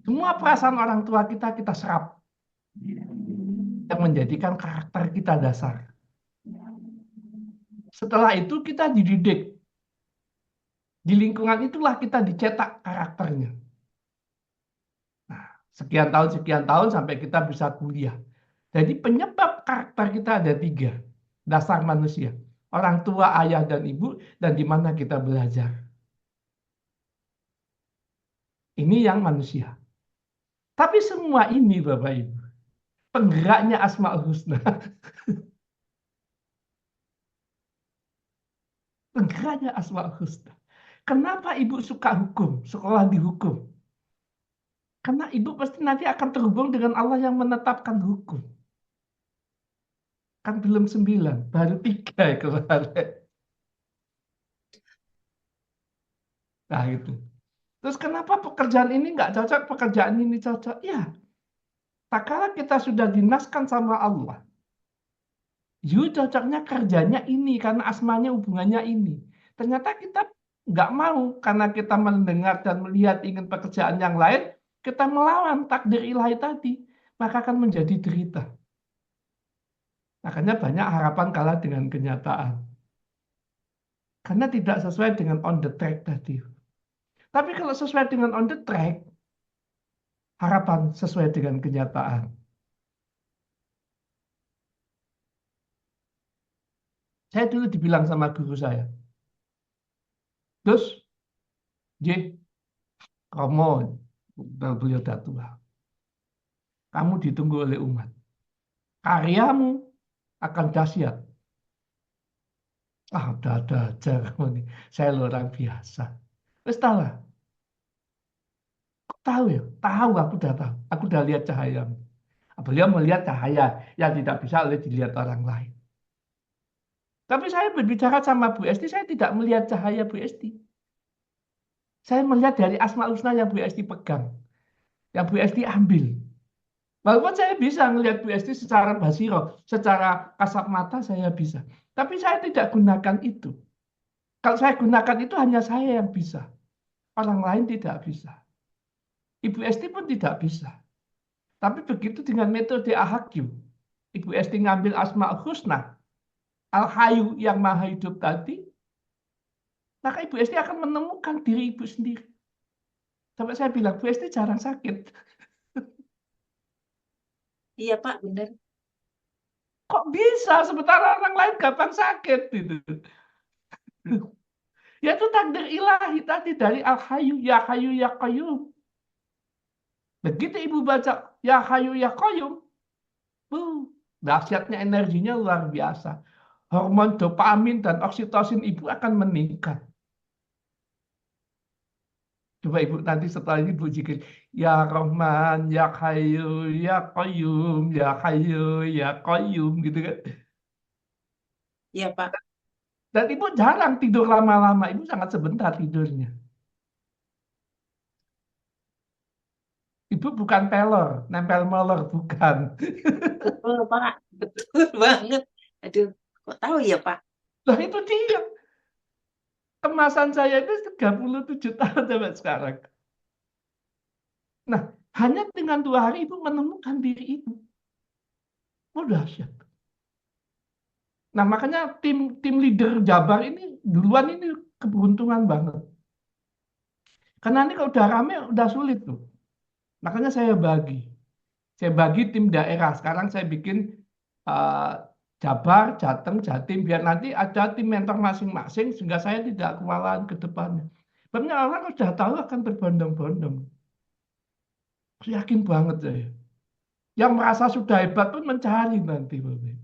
Semua perasaan orang tua kita serap, yang menjadikan karakter kita dasar. Setelah itu kita dididik. Di lingkungan itulah kita dicetak karakternya. Nah, sekian tahun sampai kita bisa kuliah. Jadi penyebab karakter kita ada 3. Dasar manusia. Orang tua, ayah, dan ibu, dan di mana kita belajar. Ini yang manusia. Tapi semua ini Bapak Ibu, penggeraknya Asmaul Husna. Penggeraknya Asmaul Husna. Kenapa ibu suka hukum, sekolah di hukum? Karena ibu pasti nanti akan terhubung dengan Allah yang menetapkan hukum. Kan belum 9, baru 3 kemarin. Nah itu. Terus kenapa pekerjaan ini nggak cocok, pekerjaan ini cocok? Ya, tak kala kita sudah dinaskan sama Allah. You cocoknya kerjanya ini, karena asmanya hubungannya ini. Ternyata kita nggak mau, karena kita mendengar dan melihat ingin pekerjaan yang lain, kita melawan takdir ilahi tadi, maka akan menjadi derita. Makanya banyak harapan kalah dengan kenyataan. Karena tidak sesuai dengan on the track tadi. Tapi kalau sesuai dengan on the track, harapan sesuai dengan kenyataan. Saya dulu dibilang sama guru saya, terus, J, kamu, beliau udah tua, kamu ditunggu oleh umat. Karyamu akan dahsyat. Udah ada aja kamu nih. Saya orang biasa. Terus tahu lah. Tahu ya? Tahu, aku udah tahu. Aku udah lihat cahayamu. Beliau melihat cahaya yang tidak bisa oleh dilihat orang lain. Tapi saya berbicara sama Bu Esti, saya tidak melihat cahaya Bu Esti. Saya melihat dari Asmaul Husna yang Bu Esti pegang. Yang Bu Esti ambil. Walaupun saya bisa melihat Bu Esti secara basiro, secara kasat mata saya bisa. Tapi saya tidak gunakan itu. Kalau saya gunakan itu hanya saya yang bisa. Orang lain tidak bisa. Ibu Esti pun tidak bisa. Tapi begitu dengan metode Al-Hakim, Ibu Esti ngambil Asmaul Husna, Al-Hayu yang maha hidup tadi, maka Ibu Esti akan menemukan diri Ibu sendiri. Sampai saya bilang, Bu Esti jarang sakit. Iya Pak, benar. Kok bisa sementara orang lain gampang sakit gitu. Yaitu takdir ilahi tadi dari Al-Hayu ya Qayyum. Begitu ibu baca ya Hayu ya Qayyum, dahsyatnya energinya luar biasa. Hormon dopamin dan oksitosin ibu akan meningkat. Coba ibu nanti setelah ini ibu zikir ya Rahman ya Hayu ya Qayyum ya Hayu ya Qayyum gitu kan. Iya Pak. Dan ibu jarang tidur lama-lama, ibu sangat sebentar tidurnya. Ibu bukan pelor, nempel molor, bukan. Betul Pak, betul banget. Aduh, kok tahu ya Pak? Lah itu dia. Kemasan saya itu 37 tahun sampai sekarang. Nah, hanya dengan 2 hari ibu menemukan diri ibu. Oh, dahsyat. Nah, makanya tim leader Jabar ini duluan ini keberuntungan banget. Karena ini kalau udah rame udah sulit tuh. Makanya saya bagi tim daerah. Sekarang saya bikin Jabar, Jateng, Jatim, biar nanti ada tim mentor masing-masing sehingga saya tidak kewalahan ke depannya. Sebenarnya orang sudah tahu akan berbondong-bondong. Yakin banget saya. Yang merasa sudah hebat pun mencari nanti, Bapak.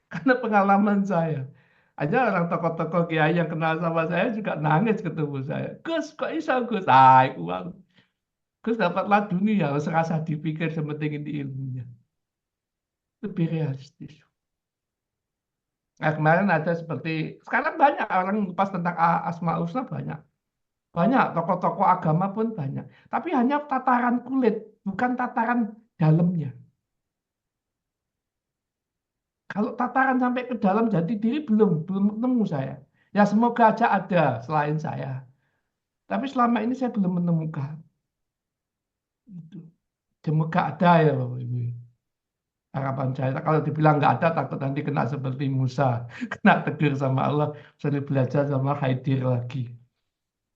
Karena pengalaman saya. Ada orang tokoh-tokoh kiai yang kenal sama saya juga nangis ketemu saya. Gus, kok bisa Gus? Uang. Gus dapatlah dunia, harus rasa dipikir sementing ini ilmunya. Lebih realistis. Nah, kemarin ada seperti, sekarang banyak orang pas tentang Asmaul Husna banyak. Banyak, tokoh-tokoh agama pun banyak. Tapi hanya tataran kulit, bukan tataran dalamnya. Kalau tataran sampai ke dalam jati diri belum ketemu saya. Ya semoga aja ada selain saya. Tapi selama ini saya belum menemukan. Itu. Semoga ada ya Bapak Ibu. Harapan saya, kalau dibilang nggak ada, takut nanti kena seperti Musa. Kena tegur sama Allah, suruh belajar sama Khidir lagi.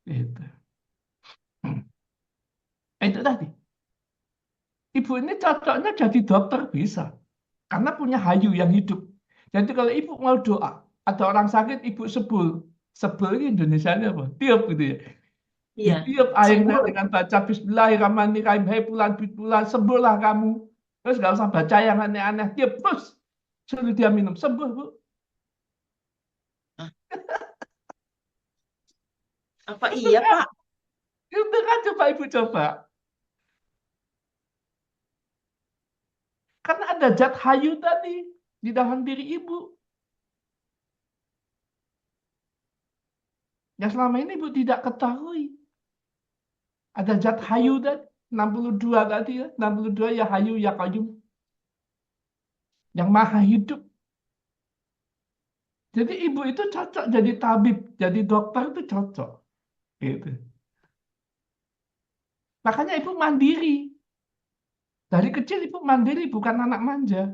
Itu. Itu tadi. Ibu ini cocoknya jadi dokter bisa. Karena punya hayu yang hidup. Jadi kalau ibu mau doa, ada orang sakit, ibu sebul. Sebul ini Indonesianya apa? Tiup gitu ya. Iya, Ditiup airnya sebul. dengan baca Bismillahirrahmanirrahim. Hai bulan, sembuhlah kamu. Terus nggak usah baca yang aneh-aneh. Tiup terus. Suruh dia minum. Sembuh, Bu. Apa iya, Pak? Itu kan coba ibu coba. Karena ada zat hayu tadi di dalam diri ibu. Yang selama ini ibu tidak ketahui. Ada zat hayu tadi. 62 tadi ya. 62 ya hayu ya qayyum. Yang maha hidup. Jadi ibu itu cocok jadi tabib, jadi dokter itu cocok. Gitu. Makanya ibu mandiri. Dari kecil ibu mandiri, bukan anak manja.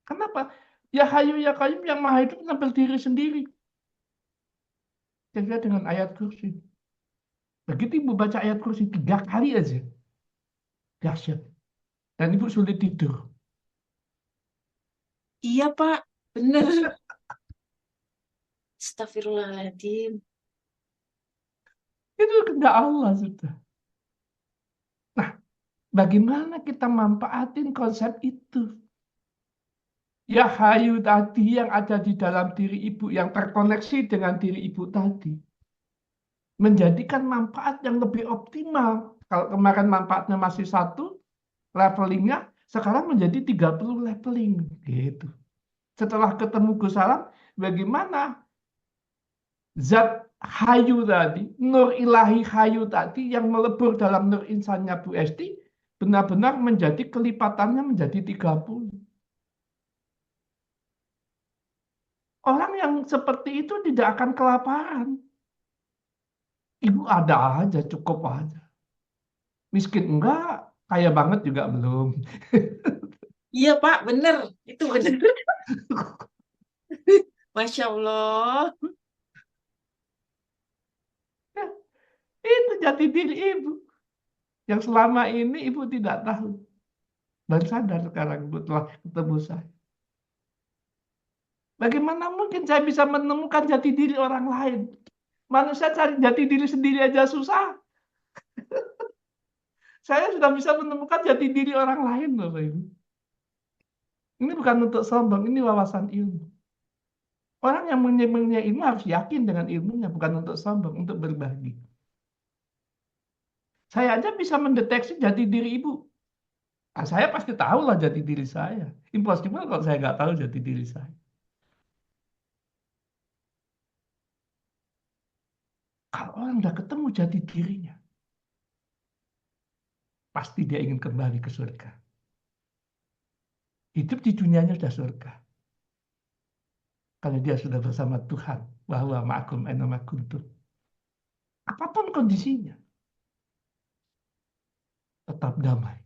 Kenapa? Ya hayu ya qayyum yang maha hidup nampil diri sendiri. Jaga dengan ayat kursi. Begitu ibu baca ayat kursi 3 kali aja. Dahsyat. Dan ibu sulit tidur. Iya, Pak. Bener. Astagfirullahaladzim. Itu kehendak Allah sudah. Nah, bagaimana kita manfaatin konsep itu? Ya hayu tadi yang ada di dalam diri ibu, yang terkoneksi dengan diri ibu tadi. Menjadikan manfaat yang lebih optimal. Kalau kemarin manfaatnya masih 1, levelingnya sekarang menjadi 30 leveling. Gitu. Setelah ketemu Gus Salam, bagaimana zat hayu tadi, nur ilahi hayu tadi yang melebur dalam nur insannya Bu Esti, benar-benar menjadi kelipatannya menjadi 30. Orang yang seperti itu tidak akan kelaparan. Ibu ada aja, cukup aja. Miskin enggak, kaya banget juga belum. Iya, Pak. Bener. Itu bener. Masya Allah. Itu jati diri ibu. Yang selama ini ibu tidak tahu. Dan sadar sekarang ibu telah ketemu saya. Bagaimana mungkin saya bisa menemukan jati diri orang lain? Manusia cari jati diri sendiri aja susah. Saya sudah bisa menemukan jati diri orang lain, Bapak Ibu. Ini bukan untuk sombong, ini wawasan ilmu. Orang yang punya ilmu harus yakin dengan ilmunya, bukan untuk sombong, untuk berbagi. Saya aja bisa mendeteksi jati diri ibu. Nah, saya pasti tahu lah jati diri saya. Impossible kalau saya nggak tahu jati diri saya. Kalau orang udah ketemu jati dirinya, pasti dia ingin kembali ke surga. Hidup di dunianya sudah surga. Kalau dia sudah bersama Tuhan, bahwa ma'akum aina ma kuntum. Apapun kondisinya, tetap damai.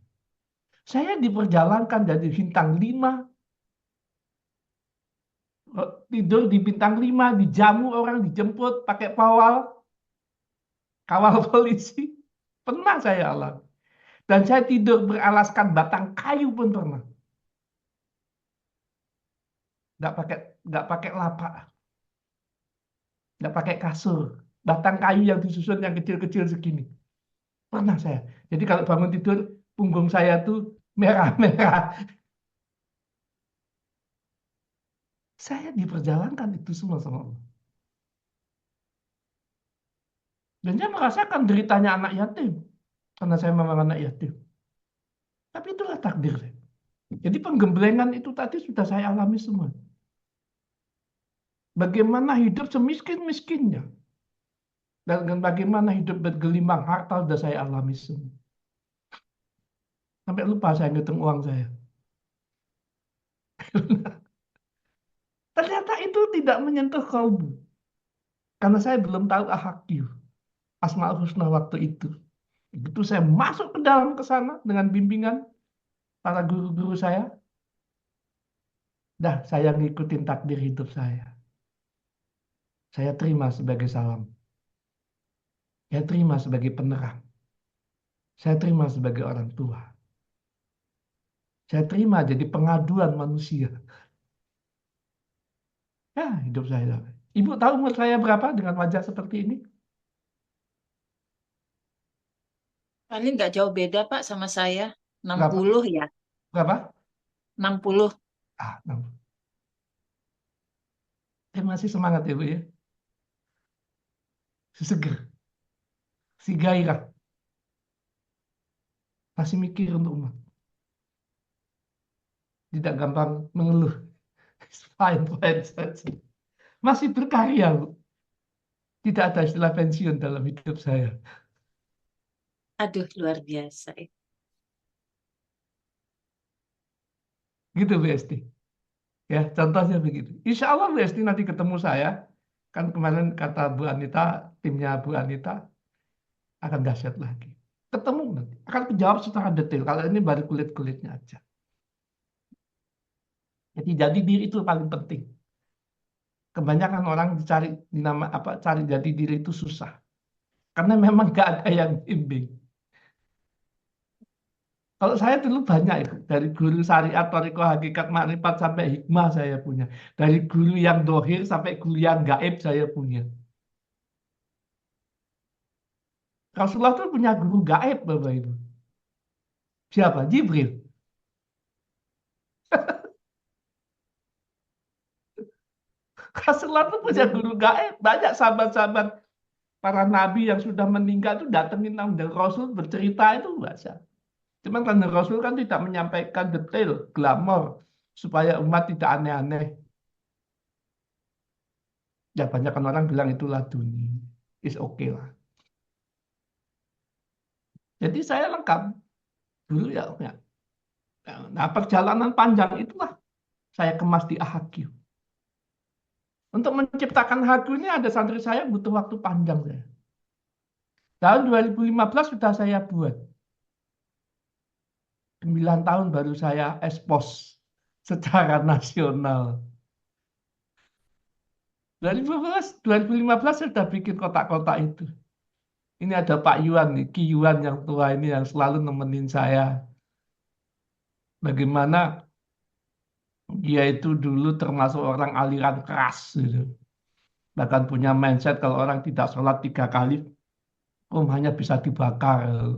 Saya diperjalankan dari bintang 5, tidur di bintang 5, dijamu orang, dijemput pakai kawal polisi. Pernah saya alami. Dan saya tidur beralaskan batang kayu pun pernah. Nggak pakai lapak, nggak pakai kasur. Batang kayu yang disusun yang kecil-kecil segini. Pernah saya. Jadi kalau bangun tidur, punggung saya tuh merah-merah. Saya diperjalankan itu semua sama Allah. Dan saya merasakan deritanya anak yatim. Karena saya memang anak yatim. Tapi itulah takdir. Jadi penggemblengan itu tadi sudah saya alami semua. Bagaimana hidup semiskin-miskinnya. Dan bagaimana hidup bergelimang harta sudah saya alami semua. Sampai lupa saya ngitung uang saya. Ternyata itu tidak menyentuh kalbu. Karena saya belum tahu ahakyu. Asmaul Husna waktu itu. Begitu saya masuk ke dalam ke sana dengan bimbingan para guru-guru saya, dah saya ngikutin takdir hidup saya. Saya terima sebagai salam. Saya terima sebagai penerang. Saya terima sebagai orang tua. Saya terima jadi pengaduan manusia. Ya, hidup saya. Ibu tahu umur saya berapa dengan wajah seperti ini? Paling nggak jauh beda, Pak, sama saya. Berapa? 60 ya. Berapa? 60. Ah, 60. Saya masih semangat ya, Bu ya. Seger, si gairah. Masih mikir untuk umat. Tidak gampang mengeluh. Fine, fine saja. Masih berkarya, Bu. Tidak ada istilah pensiun dalam hidup saya. Aduh, luar biasa. Gitu, Bu Esti. Ya, contohnya begitu. Insya Allah Bu Esti nanti ketemu saya. Kan kemarin kata Bu Anita, timnya Bu Anita, akan dahsyat lagi. Ketemu nanti. Akan dijawab secara detail. Kalau ini baru kulit-kulitnya aja. Jadi diri itu paling penting. Kebanyakan orang cari jati diri itu susah. Karena memang gak ada yang bimbing. Kalau saya dulu banyak itu. Dari guru syariat, thariqah, hakikat, makrifat, sampai hikmah saya punya. Dari guru yang dohir sampai guru yang gaib saya punya. Rasulullah itu punya guru gaib, Bapak Ibu. Siapa? Jibril. Rasulullah itu punya guru gaib. Banyak sahabat-sahabat para nabi yang sudah meninggal itu datengin dari Rasul bercerita itu biasa. Cuman karena Rasul kan tidak menyampaikan detail, glamor, supaya umat tidak aneh-aneh. Ya banyak kan orang bilang itulah dunia. Is okay lah. Jadi saya lengkap. Dulu ya. Nah perjalanan panjang itulah saya kemas di Ahakyu. Untuk menciptakan Ahakyu ini ada santri saya butuh waktu panjang saya. Tahun 2015 sudah saya buat. 9 tahun baru saya ekspos secara nasional. 2015 sudah bikin kotak-kotak itu. Ini ada Pak Yuan nih, Ki Yuan yang tua ini yang selalu nemenin saya. Bagaimana dia itu dulu termasuk orang aliran keras gitu. Bahkan punya mindset kalau orang tidak sholat 3 kali, rumahnya bisa dibakar.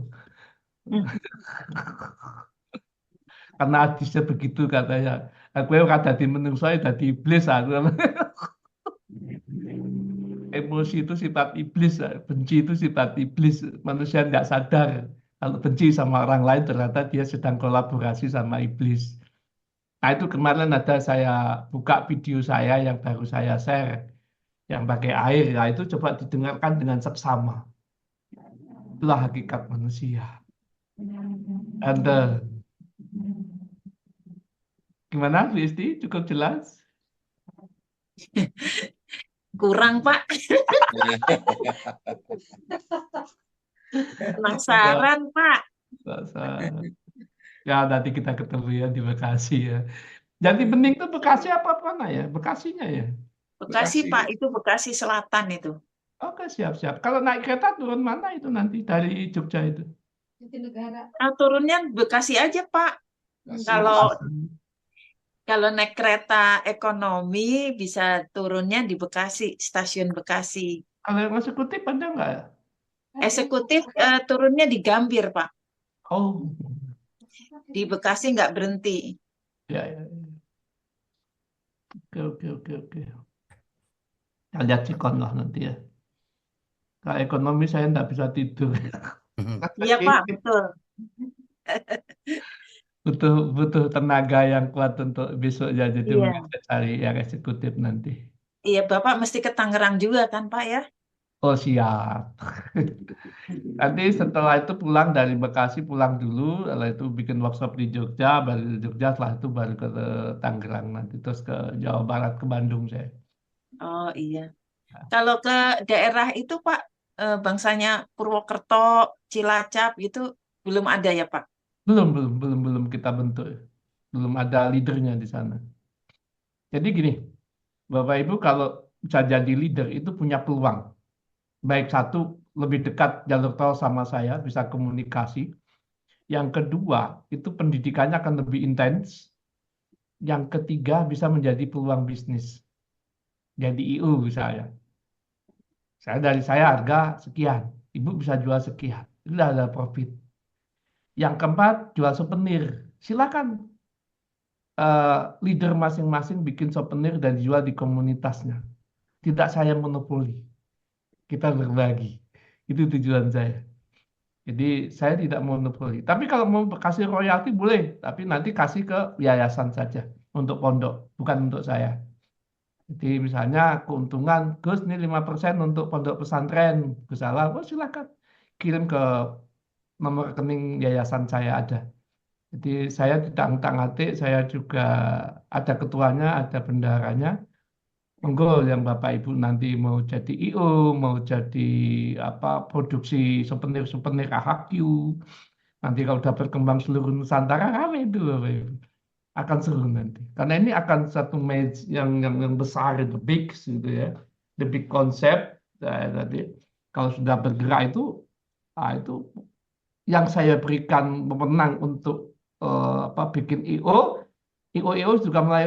Karena hadisnya begitu katanya. Aku ora dadi menungso dadi iblis aku. Emosi itu sifat iblis, benci itu sifat iblis. Manusia tidak sadar kalau benci sama orang lain ternyata dia sedang kolaborasi sama iblis. Nah itu kemarin ada saya buka video saya yang baru saya share yang pakai air. Nah itu coba didengarkan dengan seksama. Itulah hakikat manusia. And gimana Bu Isti? Cukup jelas? Kurang, Pak. Penasaran, Pak. Ya nanti kita ketemu ya di Bekasi ya. Jati Bening itu Bekasi apa mana ya? Bekasinya ya? Bekasi, Pak. Itu Bekasi Selatan itu. Oke siap-siap. Kalau naik kereta turun mana itu nanti dari Jogja itu? Turunnya Bekasi aja, Pak. Kasih. Kalau Bekasi. kalau naik kereta ekonomi bisa turunnya di Bekasi, stasiun Bekasi. Kalau yang eksekutif ada nggak ya? Eksekutif turunnya di Gambir, Pak. Oh, Di Bekasi nggak berhenti. ya, ya, ya. Oke, oke, oke, oke. Kita lihat sikon lah nanti ya. Kalau ekonomi saya nggak bisa tidur. Iya, Pak, betul. Butuh butuh tenaga yang kuat untuk besoknya. Jadi Iya. mungkin saya cari yang eksekutif nanti. Iya, Bapak mesti ke Tangerang juga kan, Pak ya? Oh siap. Nanti setelah itu pulang dari Bekasi, pulang dulu, setelah itu bikin workshop di Jogja, baru di Jogja, setelah itu baru ke Tangerang nanti, terus ke Jawa Barat, ke Bandung saya. Oh iya. Kalau ke daerah itu, Pak, bangsanya Purwokerto, Cilacap gitu belum ada ya, Pak? Belum kita bentuk, belum ada leadernya di sana. Jadi gini, Bapak Ibu kalau bisa jadi leader itu punya peluang. Baik satu, lebih dekat jalur tol sama saya, bisa komunikasi. Yang kedua, itu pendidikannya akan lebih intens. Yang ketiga, bisa menjadi peluang bisnis. Jadi IU misalnya. Dari saya harga sekian, ibu bisa jual sekian. Itu udah ada profit. Yang keempat, jual souvenir. Silakan leader masing-masing bikin souvenir dan dijual di komunitasnya. Tidak saya monopoli. Kita berbagi. Itu tujuan saya. Jadi saya tidak monopoli. Tapi kalau mau kasih royalti boleh, tapi nanti kasih ke yayasan saja untuk pondok, bukan untuk saya. Jadi misalnya keuntungan, Gus ini 5% untuk pondok pesantren, Gus Salah, oh silakan kirim ke nomor rekening yayasan saya ada. Jadi saya tidak ngutang-atik, saya juga ada ketuanya, ada bendaharanya. Monggo yang Bapak Ibu nanti mau jadi IO, mau jadi apa produksi souvenir-souvenir AHQ. Nanti kalau udah berkembang seluruh Nusantara, rame itu Bapak Ibu. Akan seru nanti. Karena ini akan satu match yang besar, the big gitu ya. The big concept. Nanti kalau sudah bergerak itu yang saya berikan pemenang untuk bikin IO juga mulai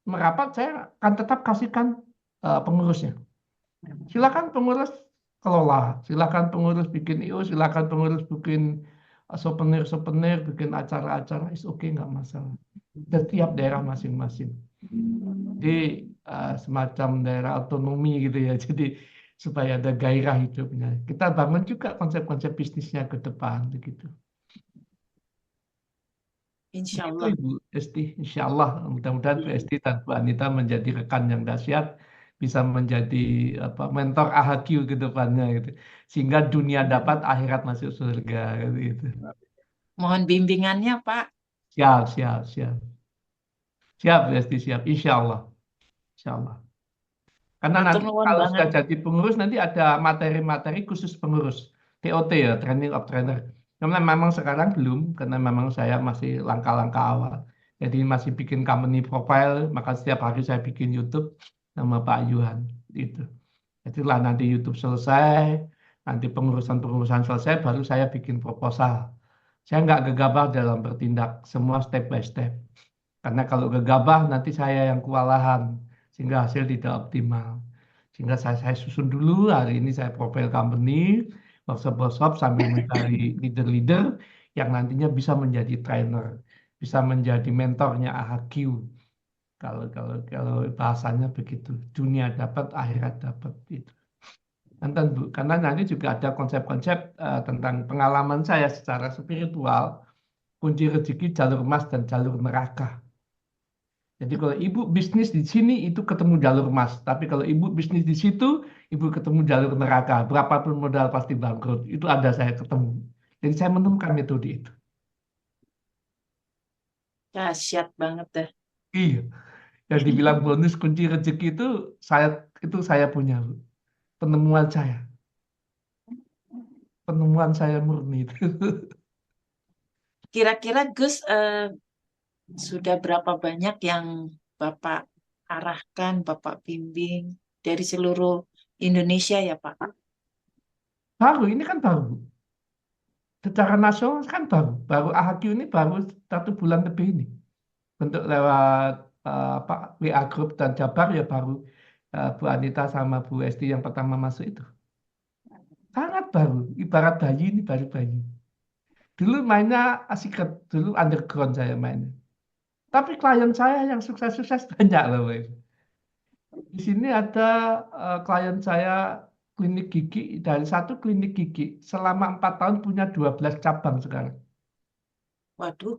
merapat, saya akan tetap kasihkan pengurusnya. Silakan pengurus kelola, silakan pengurus bikin IO, silakan pengurus bikin souvenir, bikin acara-acara, is oke nggak masalah. Setiap daerah masing-masing. Jadi semacam daerah otonomi gitu ya. Jadi supaya ada gairah hidupnya. Kita bangun juga konsep-konsep bisnisnya ke depan begitu. Insya Begitu Allah. Ibu Esti, Insya Allah mudah-mudahan Bu Esti dan Bu Anita menjadi rekan yang dahsyat, bisa menjadi mentor AHQ ke depannya gitu. Sehingga dunia dapat, akhirat masuk surga gitu. Mohon bimbingannya, Pak. Siap, siap, siap. Siap Bu Esti, siap. Insya Allah. Insya Allah. Karena Matur nanti nuwun kalau banget. sudah jadi pengurus nanti ada materi-materi khusus pengurus. TOT ya, Training of Trainer. Karena memang sekarang belum, karena memang saya masih langkah-langkah awal. Jadi masih bikin company profile, maka setiap hari saya bikin YouTube nama Pak Yuhan. Gitu. Jadilah nanti YouTube selesai, nanti pengurusan-pengurusan selesai, baru saya bikin proposal. Saya nggak gegabah dalam bertindak, semua step by step. Karena kalau gegabah nanti saya yang kewalahan, sehingga hasil tidak optimal. Sehingga saya susun dulu, hari ini saya profile company, workshop-workshop sambil mencari leader-leader yang nantinya bisa menjadi trainer, bisa menjadi mentornya AHQ. Kalau bahasanya begitu, dunia dapat, akhirat dapat itu. Karena nanti juga ada konsep-konsep tentang pengalaman saya secara spiritual, kunci rezeki jalur emas dan jalur neraka. Jadi kalau ibu bisnis di sini itu ketemu jalur emas, tapi kalau ibu bisnis di situ, ibu ketemu jalur neraka. Berapapun modal pasti bangkrut. Itu ada saya ketemu. Jadi saya menemukan metode itu. Dahsyat banget deh. Iya. Yang dibilang bonus kunci rezeki itu saya punya, Bu. Penemuan saya. Penemuan saya murni itu. Kira-kira Gus sudah berapa banyak yang Bapak arahkan, Bapak bimbing dari seluruh Indonesia ya, Pak? Baru, ini kan baru. secara nasional kan baru AHQ ini baru 1 bulan lebih ini. Bentuk lewat WA Group dan Jabar ya baru Bu Anita sama Bu Esti yang pertama masuk itu. Sangat baru, ibarat bayi ini baru bayi. Dulu mainnya asik, dulu underground saya mainnya. Tapi klien saya yang sukses-sukses banyak loh, Boy. Di sini ada klien saya klinik gigi, dari satu klinik gigi selama 4 tahun punya 12 cabang sekarang. Waduh,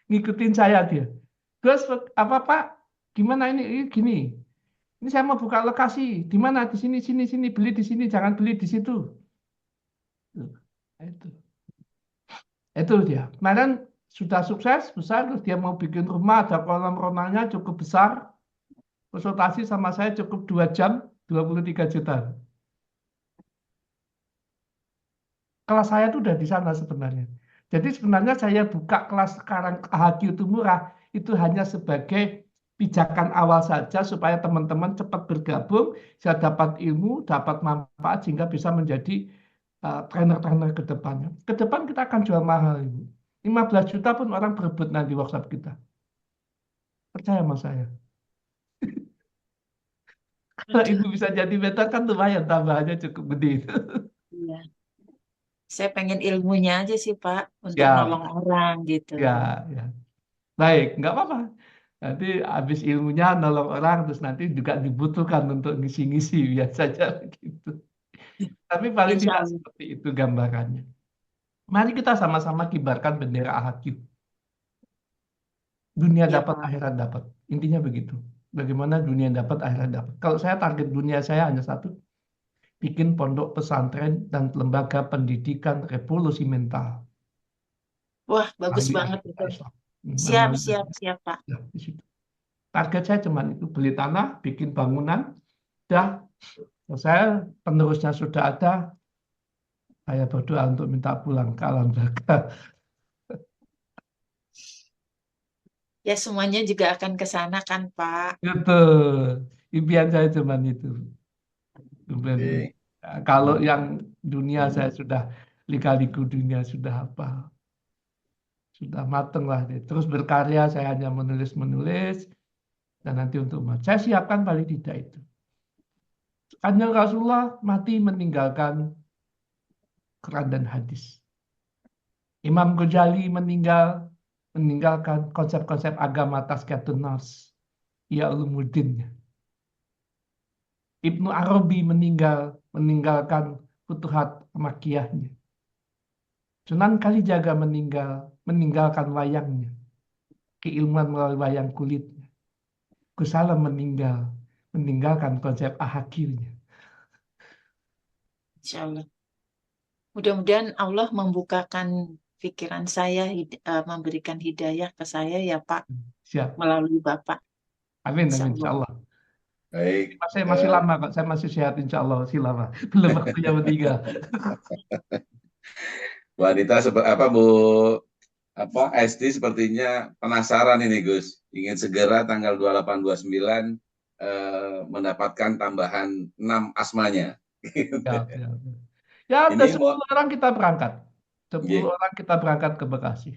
Ngikutin saya dia. Terus apa Pak? Gimana ini? Gini. Ini saya mau buka lokasi. Di mana? Di sini, sini, sini. Beli di sini, jangan beli di situ. Itu. Itu dia. Kemarin sudah sukses, besar. Terus dia mau bikin rumah, ada kolam renangnya cukup besar. Konsultasi sama saya cukup 2 jam, 23 juta. Kelas saya tuh udah di sana sebenarnya. Jadi sebenarnya saya buka kelas sekarang AHQ itu murah, itu hanya sebagai pijakan awal saja supaya teman-teman cepat bergabung, bisa dapat ilmu, dapat manfaat sehingga bisa menjadi trainer-trainer ke depannya. Ke depan kita akan jual mahal ini. 15 juta pun orang berebut nanti workshop kita. Percaya sama saya. Kalau aduh, ibu bisa jadi mentor kan lumayan tambahannya cukup gede. iya. Saya pengen ilmunya aja sih, Pak, untuk Ya, nolong orang gitu. ya, ya. Baik, nggak apa-apa. Nanti habis ilmunya nolong orang, terus nanti juga dibutuhkan untuk ngisi-ngisi biasanya begitu. Tapi paling Insya tidak Allah. seperti itu gambarannya. Mari kita sama-sama kibarkan bendera AHQ. Dunia Ya, dapat, Pak. akhirat dapat. Intinya begitu. Bagaimana dunia dapat, akhirat dapat. Kalau saya target dunia saya hanya satu, bikin pondok pesantren dan lembaga pendidikan revolusi mental. Wah, bagus Melalui banget agama itu. Islam. Siap, Melalui siap, siap, Pak. ya, di situ. Target saya cuma itu, beli tanah, bikin bangunan, dah. Saya penerusnya sudah ada, saya berdoa untuk minta pulang ke alam baka. Ya, semuanya juga akan ke sana kan, Pak. Itu impian saya cuma itu. Impian. Oke. Kalau yang dunia saya sudah lika-liku dunia sudah apa, sudah mateng lah. Terus berkarya saya hanya menulis-menulis dan nanti untuk umat. Saya siapkan paling tidak itu. Kanjeng Rasulullah mati meninggalkan Quran dan hadis. Imam Ghazali meninggalkan konsep-konsep agama Tazkiyatun Nafs, ya ulumuddin. Ibnu Arabi meninggalkan Futuhat Makkiyahnya. Sunan Kalijaga meninggalkan wayangnya, keilmuan melalui wayang kulitnya. Gus Salam meninggalkan konsep AHQ-nya. Insya Allah. Mudah-mudahan Allah membukakan pikiran saya, memberikan hidayah ke saya ya, Pak, Siap. melalui Bapak. Amin, Insya amin, Allah. insya Allah. Baik. Saya masih lama kok, saya masih sehat insya Allah, masih lama. Belum waktunya meninggal. Bu Anita, Bu Esti sepertinya penasaran ini Gus, ingin segera tanggal 28 29 mendapatkan tambahan 6 asmanya. Ya, ya. Ya, ada Ini mau 10 orang kita berangkat. 10 Nggih. orang kita berangkat ke Bekasi.